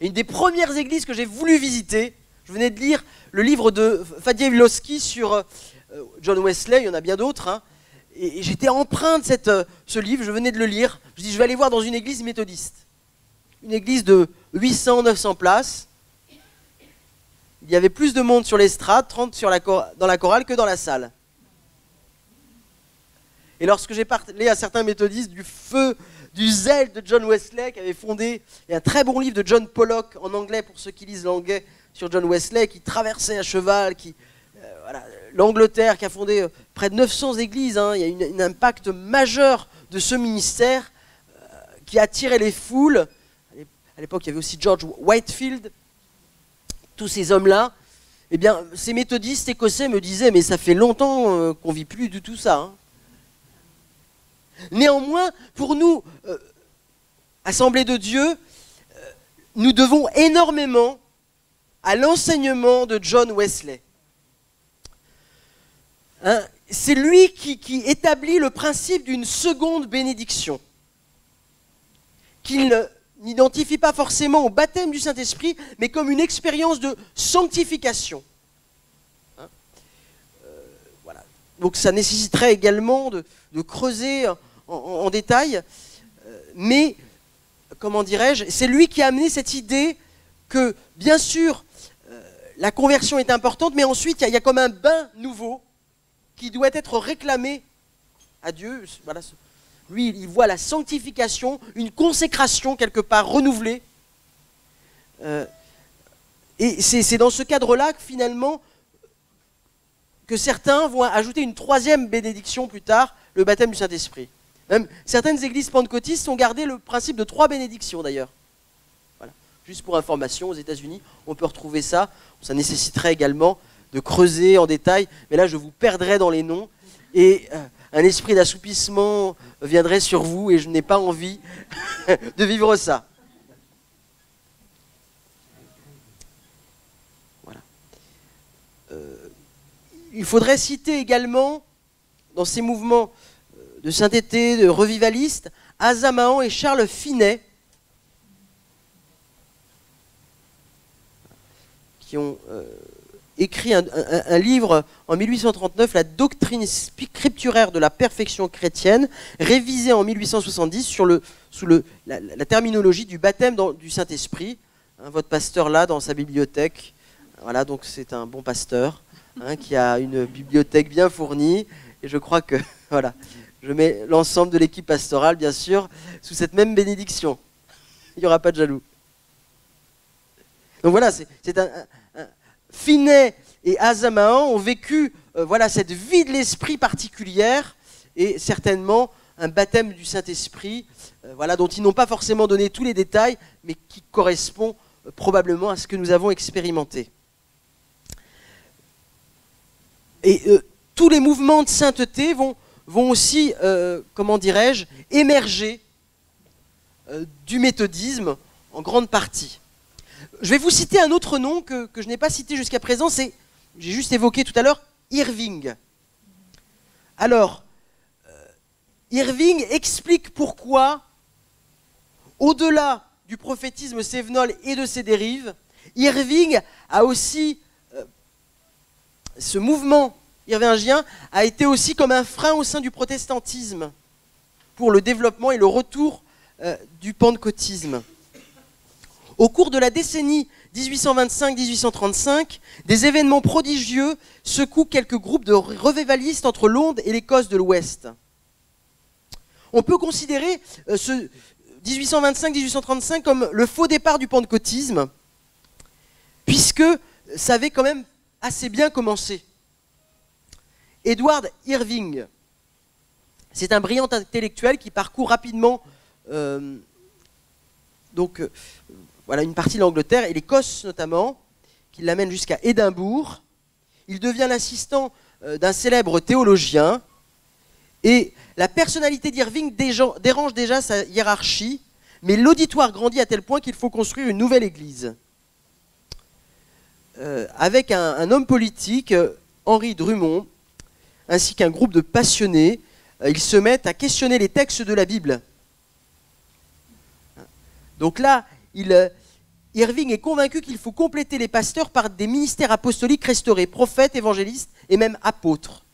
et une des premières églises que j'ai voulu visiter, je venais de lire le livre de Fadiewlowski sur John Wesley, il y en a bien d'autres, et j'étais empreint de ce livre, je venais de le lire, je dis je vais aller voir dans une église méthodiste. Une église de 800-900 places. Il y avait plus de monde sur l'estrade, 30 dans la chorale, que dans la salle. Et lorsque j'ai parlé à certains méthodistes du feu, du zèle de John Wesley, qui avait fondé, et un très bon livre de John Pollock, en anglais, pour ceux qui lisent l'anglais, sur John Wesley, qui traversait à cheval, l'Angleterre, qui a fondé près de 900 églises. Il y a eu un impact majeur de ce ministère qui attirait les foules. À l'époque, il y avait aussi George Whitefield. Tous ces hommes-là, eh bien, ces méthodistes écossais me disaient, mais ça fait longtemps qu'on ne vit plus du tout ça. Néanmoins, pour nous, Assemblée de Dieu, nous devons énormément à l'enseignement de John Wesley. Hein, c'est lui qui établit le principe d'une seconde bénédiction, qu'il n'identifie pas forcément au baptême du Saint-Esprit, mais comme une expérience de sanctification. Hein, voilà. Donc ça nécessiterait également de creuser en détail, mais, comment dirais-je, c'est lui qui a amené cette idée que, bien sûr, la conversion est importante, mais ensuite il y a comme un bain nouveau qui doit être réclamé à Dieu. Voilà. Lui, il voit la sanctification, une consécration quelque part renouvelée. Et c'est dans ce cadre-là que finalement, que certains vont ajouter une troisième bénédiction plus tard, le baptême du Saint-Esprit. Même certaines églises pentecôtistes ont gardé le principe de 3 bénédictions d'ailleurs. Voilà. Juste pour information, aux États-Unis, on peut retrouver ça. Ça nécessiterait également de creuser en détail, mais là je vous perdrai dans les noms, et un esprit d'assoupissement viendrait sur vous, et je n'ai pas envie de vivre ça. Voilà. Il faudrait citer également, dans ces mouvements de sainteté, de revivalistes, Asa Mahan et Charles Finet, qui ont écrit un livre en 1839, La doctrine scripturaire de la perfection chrétienne, révisé en 1870 sous la terminologie du baptême du Saint-Esprit. Hein, votre pasteur là, dans sa bibliothèque, voilà, donc c'est un bon pasteur, hein, qui a une bibliothèque bien fournie, et je crois que, voilà, je mets l'ensemble de l'équipe pastorale, bien sûr, sous cette même bénédiction. Il n'y aura pas de jaloux. Donc voilà, c'est un Finet et Asa Mahan ont vécu voilà, cette vie de l'esprit particulière, et certainement un baptême du Saint-Esprit, voilà, dont ils n'ont pas forcément donné tous les détails, mais qui correspond probablement à ce que nous avons expérimenté. Et tous les mouvements de sainteté vont aussi, comment dirais-je, émerger du méthodisme en grande partie. Je vais vous citer un autre nom que je n'ai pas cité jusqu'à présent, j'ai juste évoqué tout à l'heure, Irving. Alors, Irving explique pourquoi, au-delà du prophétisme cévenol et de ses dérives, Irving a aussi, ce mouvement irvingien a été aussi comme un frein au sein du protestantisme pour le développement et le retour du pentecôtisme. Au cours de la décennie 1825-1835, des événements prodigieux secouent quelques groupes de revivalistes entre Londres et l'Écosse de l'Ouest. On peut considérer ce 1825-1835 comme le faux départ du pentecôtisme, puisque ça avait quand même assez bien commencé. Edward Irving, c'est un brillant intellectuel qui parcourt rapidement voilà, une partie de l'Angleterre et l'Écosse notamment, qui l'amène jusqu'à Édimbourg. Il devient l'assistant d'un célèbre théologien, et la personnalité d'Irving dérange déjà sa hiérarchie, mais l'auditoire grandit à tel point qu'il faut construire une nouvelle église. Avec un homme politique, Henry Drummond, ainsi qu'un groupe de passionnés, ils se mettent à questionner les textes de la Bible. Donc là, Irving est convaincu qu'il faut compléter les pasteurs par des ministères apostoliques restaurés, prophètes, évangélistes et même apôtres.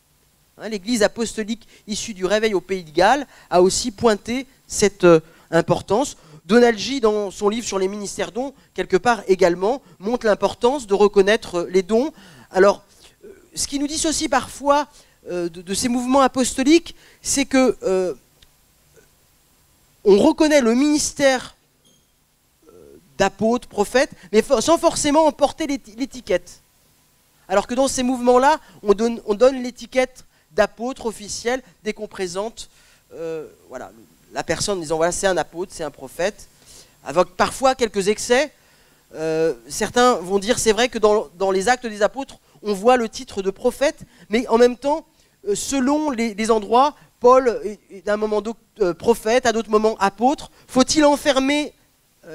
L'église apostolique issue du réveil au Pays de Galles a aussi pointé cette importance. Donald G, dans son livre sur les ministères dons, quelque part également, montre l'importance de reconnaître les dons. Alors, ce qui nous dissocie parfois de ces mouvements apostoliques, c'est que on reconnaît le ministère d'apôtres, prophètes, mais sans forcément en porter l'étiquette. Alors que dans ces mouvements-là, on donne l'étiquette d'apôtre officiel dès qu'on présente voilà, la personne en disant voilà, c'est un apôtre, c'est un prophète, avec parfois quelques excès. Certains vont dire c'est vrai que dans les actes des apôtres, on voit le titre de prophète, mais en même temps, selon les endroits, Paul est à un moment prophète, à d'autres moments apôtre. Faut-il enfermer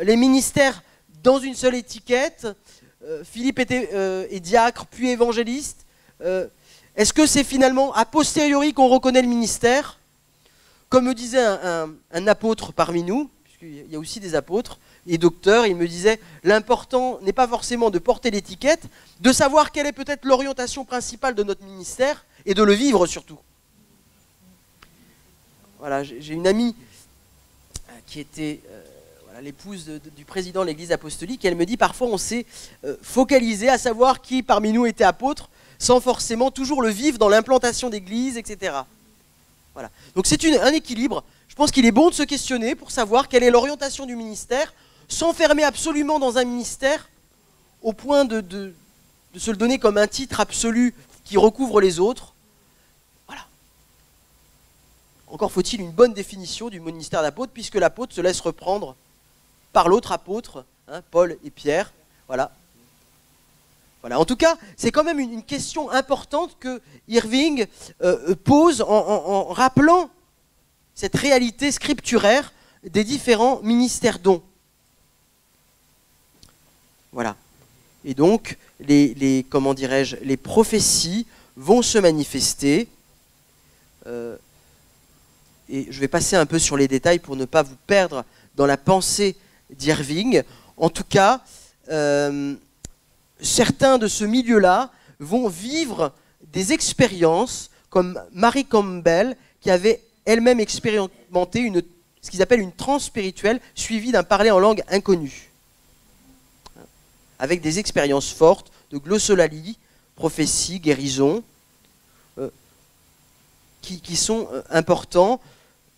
les ministères dans une seule étiquette. Philippe est diacre, puis évangéliste. Est-ce que c'est finalement a posteriori qu'on reconnaît le ministère? Comme me disait un apôtre parmi nous, puisqu'il y a aussi des apôtres et docteurs, il me disait, l'important n'est pas forcément de porter l'étiquette, de savoir quelle est peut-être l'orientation principale de notre ministère, et de le vivre surtout. Voilà, j'ai une amie qui était l'épouse du président de l'Église apostolique, et elle me dit, parfois on s'est focalisé à savoir qui parmi nous était apôtre, sans forcément toujours le vivre dans l'implantation d'église, etc. Voilà. Donc c'est un équilibre. Je pense qu'il est bon de se questionner pour savoir quelle est l'orientation du ministère, s'enfermer absolument dans un ministère au point de se le donner comme un titre absolu qui recouvre les autres. Voilà. Encore faut-il une bonne définition du ministère d'apôtre, puisque l'apôtre se laisse reprendre par l'autre apôtre, hein, Paul et Pierre. Voilà. Voilà. En tout cas, c'est quand même une question importante que Irving pose en rappelant cette réalité scripturaire des différents ministères dons. Voilà. Et donc, comment dirais-je, les prophéties vont se manifester. Et je vais passer un peu sur les détails pour ne pas vous perdre dans la pensée d'Irving. En tout cas, certains de ce milieu-là vont vivre des expériences, comme Mary Campbell, qui avait elle-même expérimenté ce qu'ils appellent une transe spirituelle, suivie d'un parler en langue inconnue, avec des expériences fortes de glossolalie, prophétie, guérison, qui sont importants.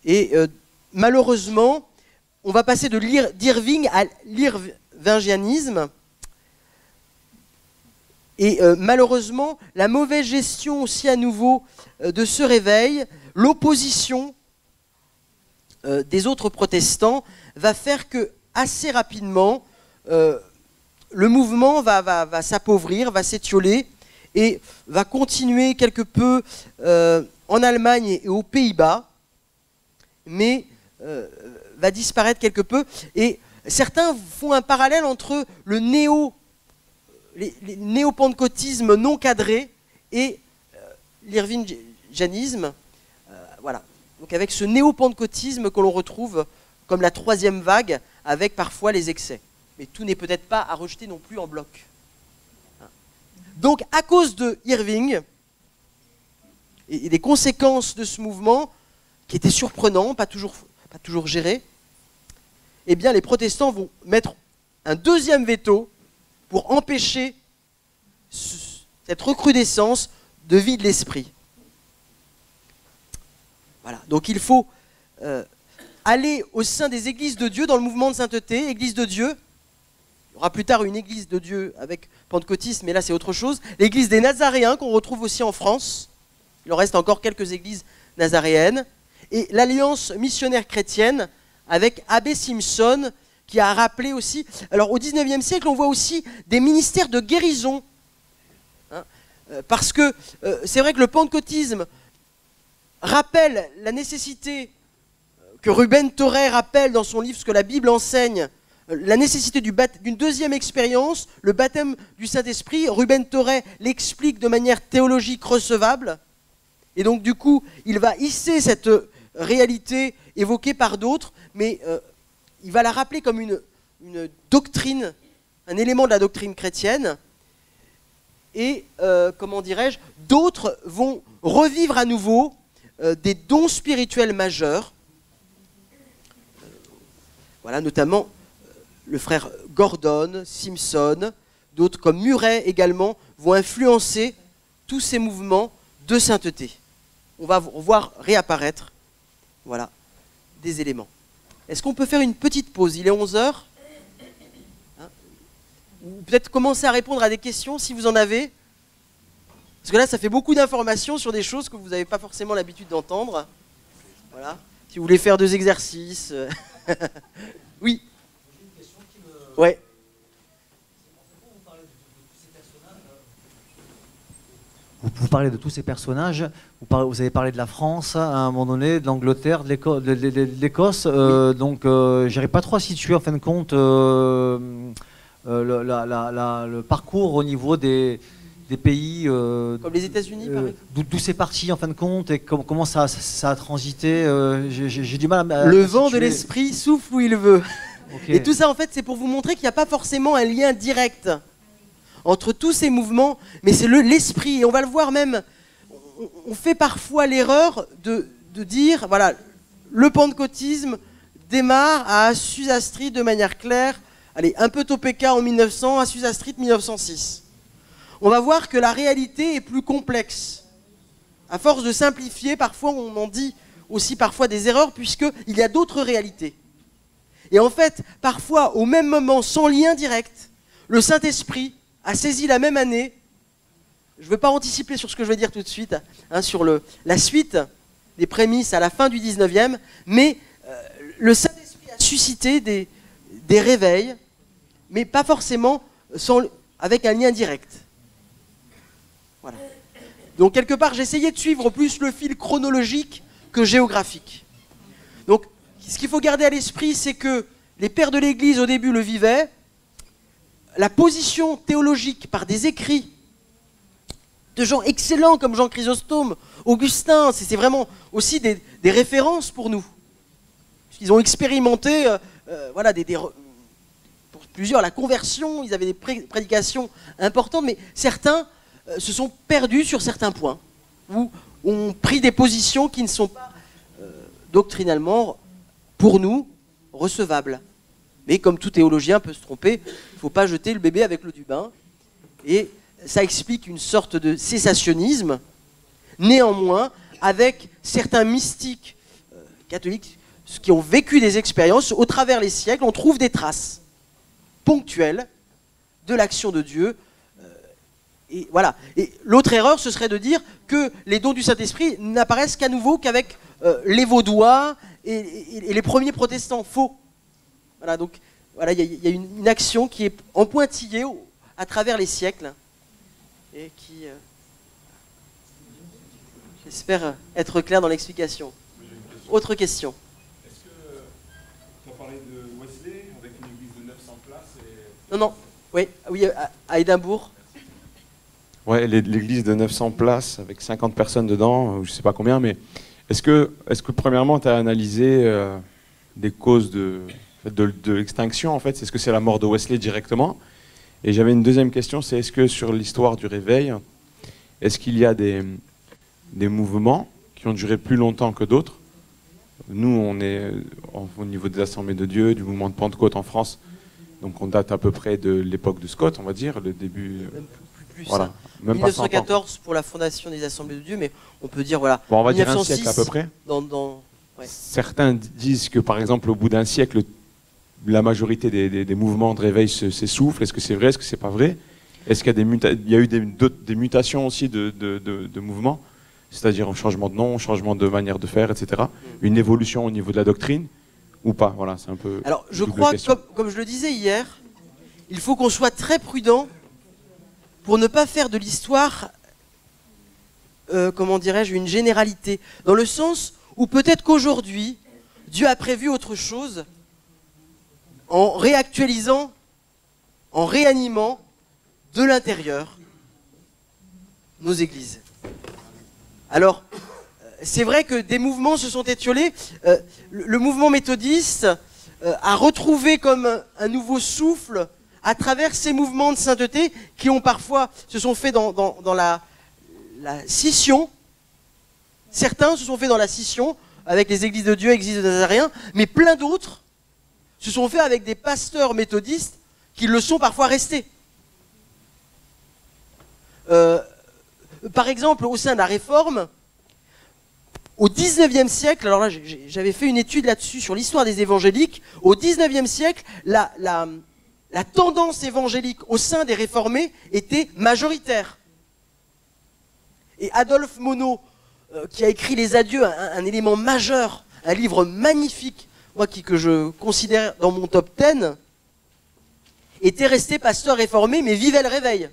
Et malheureusement, on va passer d'Irving à l'irvingianisme. Et malheureusement, la mauvaise gestion aussi à nouveau de ce réveil, l'opposition des autres protestants va faire que assez rapidement, le mouvement va s'appauvrir, va s'étioler et va continuer quelque peu en Allemagne et aux Pays-Bas, mais va disparaître quelque peu. Et certains font un parallèle entre le les néo-pentecôtismes non cadrés et l'irvingianisme. Voilà. Donc avec ce néo-pentecôtisme que l'on retrouve comme la troisième vague, avec parfois les excès. Mais tout n'est peut-être pas à rejeter non plus en bloc. Donc à cause de Irving et des conséquences de ce mouvement, qui était surprenant, pas toujours géré, eh bien les protestants vont mettre un deuxième veto pour empêcher cette recrudescence de vie de l'esprit. Voilà. Donc il faut aller au sein des églises de Dieu, dans le mouvement de sainteté, église de Dieu. Il y aura plus tard une église de Dieu avec pentecôtisme, mais là c'est autre chose. L'église des Nazaréens qu'on retrouve aussi en France. Il en reste encore quelques églises nazaréennes. Et l'Alliance missionnaire chrétienne avec Abbé Simpson, qui a rappelé aussi... Alors au XIXe siècle, on voit aussi des ministères de guérison. Hein, parce que c'est vrai que le pentecôtisme rappelle la nécessité que Ruben Torrey rappelle dans son livre « Ce que la Bible enseigne », la nécessité d'une deuxième expérience, le baptême du Saint-Esprit. Ruben Torrey l'explique de manière théologique recevable. Et donc du coup, il va hisser cette réalité évoquée par d'autres, mais il va la rappeler comme une doctrine, un élément de la doctrine chrétienne. Et, comment dirais-je, d'autres vont revivre à nouveau des dons spirituels majeurs. Voilà, notamment le frère Gordon, Simpson, d'autres comme Murray également, vont influencer tous ces mouvements de sainteté. On va voir réapparaître, voilà, des éléments. Est-ce qu'on peut faire une petite pause? Il est 11h. Hein, ou peut-être commencer à répondre à des questions si vous en avez. Parce que là, ça fait beaucoup d'informations sur des choses que vous n'avez pas forcément l'habitude d'entendre. Voilà. Si vous voulez faire 2 exercices. Oui. J'ai une question qui me... Ouais. Vous parlez de tous ces personnages, vous avez parlé de la France à un moment donné, de l'Angleterre, de l'Écosse, oui. donc j'arrive pas trop à situer en fin de compte le parcours au niveau des pays Comme les États-Unis, par exemple. d'où c'est parti en fin de compte et comment ça a transité. J'ai du mal à Le vent de situer. l'esprit souffle où il veut. Ok. Et tout ça, en fait, c'est pour vous montrer qu'il n'y a pas forcément un lien direct entre tous ces mouvements, mais c'est l'esprit. Et on va le voir même, on fait parfois l'erreur de dire, voilà, le pentecôtisme démarre à Azusa Street de manière claire, allez, un peu Topeka en 1900, Azusa Street 1906. On va voir que la réalité est plus complexe. À force de simplifier, parfois on en dit aussi parfois des erreurs, puisqu'il y a d'autres réalités. Et en fait, parfois, au même moment, sans lien direct, le Saint-Esprit a saisi la même année, je ne veux pas anticiper sur ce que je vais dire tout de suite, hein, sur la suite des prémices à la fin du 19e, mais le Saint-Esprit a suscité des réveils, mais pas forcément avec un lien direct. Voilà. Donc quelque part, j'essayais de suivre plus le fil chronologique que géographique. Donc, ce qu'il faut garder à l'esprit, c'est que les pères de l'Église, au début, le vivaient. La position théologique par des écrits de gens excellents comme Jean Chrysostome, Augustin, c'est vraiment aussi des références pour nous. Ils ont expérimenté, voilà, pour plusieurs, la conversion, ils avaient des prédications importantes, mais certains se sont perdus sur certains points, ou ont pris des positions qui ne sont pas doctrinalement, pour nous, recevables. Mais comme tout théologien peut se tromper, il ne faut pas jeter le bébé avec l'eau du bain. Et ça explique une sorte de cessationnisme. Néanmoins, avec certains mystiques catholiques qui ont vécu des expériences, au travers les siècles, on trouve des traces ponctuelles de l'action de Dieu. Et voilà. Et l'autre erreur, ce serait de dire que les dons du Saint-Esprit n'apparaissent qu'à nouveau qu'avec les Vaudois et les premiers protestants. Faux. Voilà, donc voilà, il y a une action qui est en pointillé à travers les siècles et qui, j'espère être clair dans l'explication. Autre question. Est-ce que tu as parlé de Wesley avec une église de 900 places et... Non, oui, à Édimbourg. Ouais, l'église de 900 places avec 50 personnes dedans, je ne sais pas combien, mais est-ce que premièrement tu as analysé des causes de l'extinction en fait? Est-ce que c'est la mort de Wesley directement? Et j'avais une deuxième question, c'est est-ce que sur l'histoire du réveil, est-ce qu'il y a des mouvements qui ont duré plus longtemps que d'autres? Nous, on est au niveau des Assemblées de Dieu, du mouvement de Pentecôte en France, donc on date à peu près de l'époque de Scott, on va dire, le début... Même plus voilà. hein. Même pas 100 ans. 1914 pour la fondation des Assemblées de Dieu, mais on peut dire, voilà, Bon, on va dire un 1906, siècle à peu près. Ouais. Certains disent que, par exemple, au bout d'un siècle, la majorité des mouvements de réveil s'essoufflent. Est-ce que c'est vrai? Est-ce que c'est pas vrai? Est-ce qu'il y a eu des mutations aussi de mouvements, c'est-à-dire un changement de nom, un changement de manière de faire, etc. Une évolution au niveau de la doctrine ou pas? Voilà, c'est un peu. Alors, je double crois, question. comme je le disais hier, il faut qu'on soit très prudent pour ne pas faire de l'histoire, comment dirais-je, une généralité. Dans le sens où peut-être qu'aujourd'hui, Dieu a prévu autre chose en réactualisant, en réanimant de l'intérieur nos églises. Alors, c'est vrai que des mouvements se sont étiolés. Le mouvement méthodiste a retrouvé comme un nouveau souffle à travers ces mouvements de sainteté qui ont parfois se sont faits dans la scission. Certains se sont faits dans la scission avec les églises de Dieu, églises de Nazaréens, mais plein d'autres se sont faits avec des pasteurs méthodistes qui le sont parfois restés. Par exemple, au sein de la Réforme, au XIXe siècle, alors là j'avais fait une étude là-dessus sur l'histoire des évangéliques, au XIXe siècle, la tendance évangélique au sein des réformés était majoritaire. Et Adolphe Monod, qui a écrit Les Adieux, un élément majeur, un livre magnifique, moi que je considère dans mon top 10, était resté pasteur réformé, mais vivait le réveil.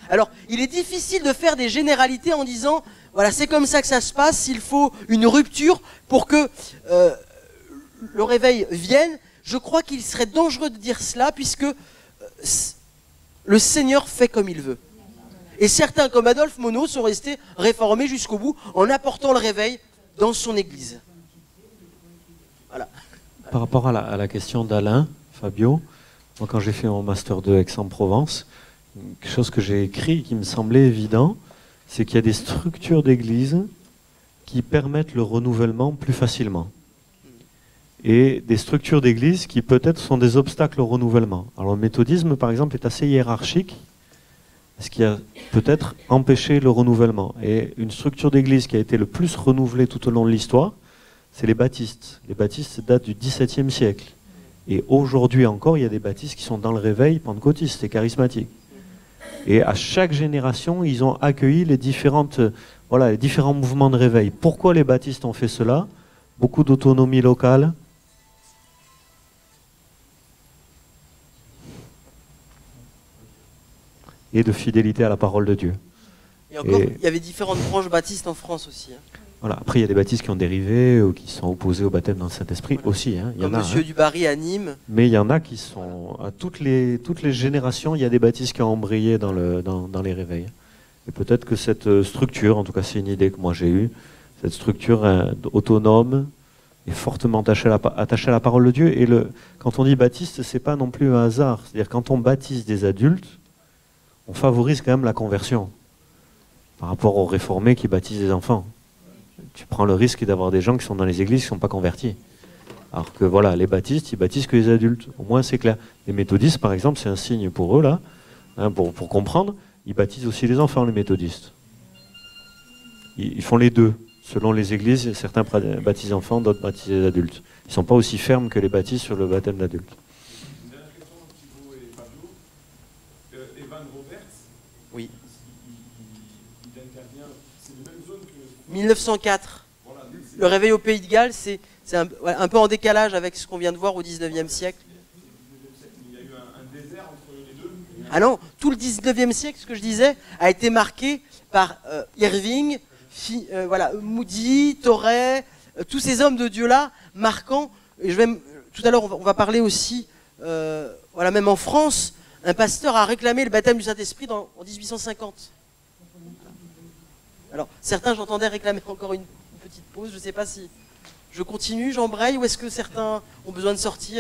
Alors, il est difficile de faire des généralités en disant, voilà, c'est comme ça que ça se passe, il faut une rupture pour que le réveil vienne. Je crois qu'il serait dangereux de dire cela, puisque le Seigneur fait comme il veut. Et certains, comme Adolphe Monod, sont restés réformés jusqu'au bout en apportant le réveil dans son église. Voilà. Par rapport à la question d'Alain, Fabio, moi quand j'ai fait mon master de Aix-en-Provence, quelque chose que j'ai écrit qui me semblait évident, c'est qu'il y a des structures d'église qui permettent le renouvellement plus facilement. Et des structures d'église qui peut-être sont des obstacles au renouvellement. Alors le méthodisme, par exemple, est assez hiérarchique, ce qui a peut-être empêché le renouvellement. Et une structure d'église qui a été le plus renouvelée tout au long de l'histoire, c'est les baptistes. Les baptistes datent du XVIIe siècle. Et aujourd'hui encore, il y a des baptistes qui sont dans le réveil pentecôtiste et charismatique. Et à chaque génération, ils ont accueilli les différents mouvements de réveil. Pourquoi les baptistes ont fait cela? Beaucoup d'autonomie locale. Et de fidélité à la parole de Dieu. Et encore, il y avait différentes branches baptistes en France aussi. Voilà. Après, il y a des baptistes qui ont dérivé ou qui sont opposés au baptême dans le Saint-Esprit aussi. Hein. Comme Monsieur Dubarry à Nîmes. Mais il y en a qui sont... À toutes les générations, il y a des baptistes qui ont embrayé dans les réveils. Et peut-être que cette structure, en tout cas c'est une idée que moi j'ai eue, cette structure autonome est fortement attachée à la parole de Dieu. Et quand on dit baptiste, c'est pas non plus un hasard. C'est-à-dire quand on baptise des adultes, on favorise quand même la conversion par rapport aux réformés qui baptisent des enfants. Tu prends le risque d'avoir des gens qui sont dans les églises qui ne sont pas convertis. Alors que voilà, les baptistes, ils baptisent que les adultes. Au moins c'est clair. Les méthodistes, par exemple, c'est un signe pour eux, là, hein, pour comprendre, ils baptisent aussi les enfants, les méthodistes. Ils font les deux. Selon les églises, certains baptisent les enfants, d'autres baptisent les adultes. Ils ne sont pas aussi fermes que les baptistes sur le baptême d'adultes. Oui. 1904. Le réveil au Pays de Galles, c'est un peu en décalage avec ce qu'on vient de voir au 19e siècle. Il y a eu un désert entre les deux. Ah non, tout le 19e siècle, ce que je disais, a été marqué par Irving, Moody, Torrey, tous ces hommes de Dieu-là, marquant, et tout à l'heure on va parler aussi, même en France, un pasteur a réclamé le baptême du Saint-Esprit en 1850. Alors, certains, j'entendais réclamer encore une petite pause. Je ne sais pas si je continue, j'embraye, ou est-ce que certains ont besoin de sortir?